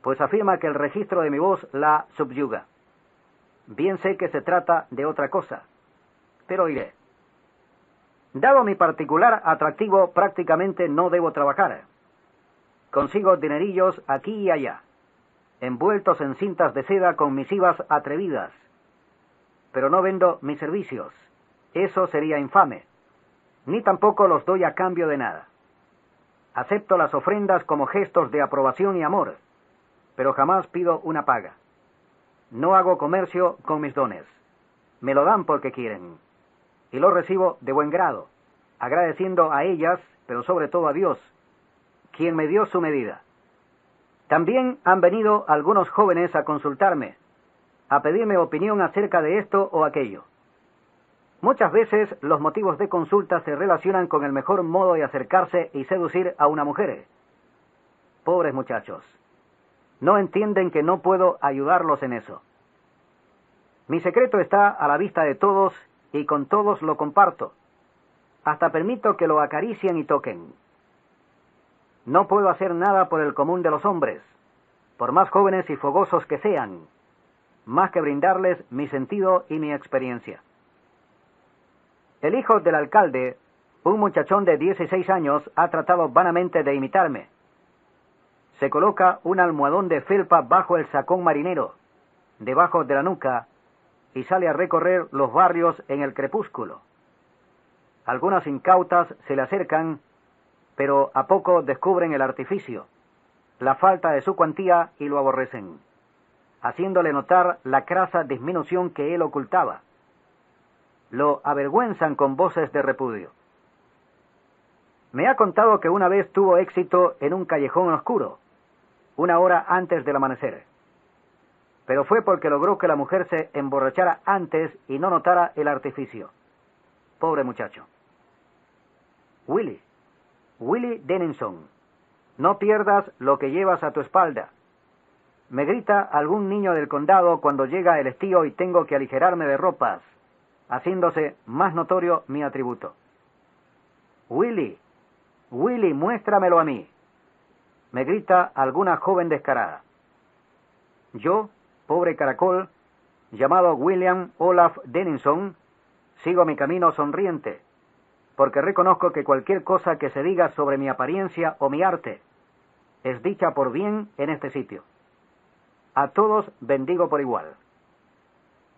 pues afirma que el registro de mi voz la subyuga. Bien sé que se trata de otra cosa, pero iré. Dado mi particular atractivo, prácticamente no debo trabajar. Consigo dinerillos aquí y allá, envueltos en cintas de seda con misivas atrevidas. Pero no vendo mis servicios, eso sería infame, ni tampoco los doy a cambio de nada. Acepto las ofrendas como gestos de aprobación y amor, pero jamás pido una paga. No hago comercio con mis dones. Me lo dan porque quieren, y lo recibo de buen grado, agradeciendo a ellas, pero sobre todo a Dios, quien me dio su medida. También han venido algunos jóvenes a consultarme, a pedirme opinión acerca de esto o aquello. Muchas veces los motivos de consulta se relacionan con el mejor modo de acercarse y seducir a una mujer. Pobres muchachos. No entienden que no puedo ayudarlos en eso. Mi secreto está a la vista de todos y con todos lo comparto. Hasta permito que lo acaricien y toquen. No puedo hacer nada por el común de los hombres, por más jóvenes y fogosos que sean, más que brindarles mi sentido y mi experiencia. El hijo del alcalde, un muchachón de 16 años, ha tratado vanamente de imitarme. Se coloca un almohadón de felpa bajo el sacón marinero, debajo de la nuca, y sale a recorrer los barrios en el crepúsculo. Algunas incautas se le acercan, pero a poco descubren el artificio, la falta de su cuantía y lo aborrecen, haciéndole notar la crasa disminución que él ocultaba. Lo avergüenzan con voces de repudio. Me ha contado que una vez tuvo éxito en un callejón oscuro, una hora antes del amanecer. Pero fue porque logró que la mujer se emborrachara antes y no notara el artificio. Pobre muchacho. Willie Dennison, no pierdas lo que llevas a tu espalda. Me grita algún niño del condado cuando llega el estío y tengo que aligerarme de ropas, haciéndose más notorio mi atributo. Willie, muéstramelo a mí. Me grita alguna joven descarada. Yo, pobre caracol, llamado William Olaf Dennison, sigo mi camino sonriente, porque reconozco que cualquier cosa que se diga sobre mi apariencia o mi arte es dicha por bien en este sitio. A todos bendigo por igual.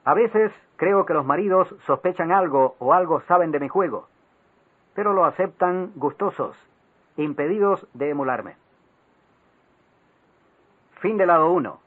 A veces creo que los maridos sospechan algo o algo saben de mi juego, pero lo aceptan gustosos, impedidos de emularme. Fin del lado 1.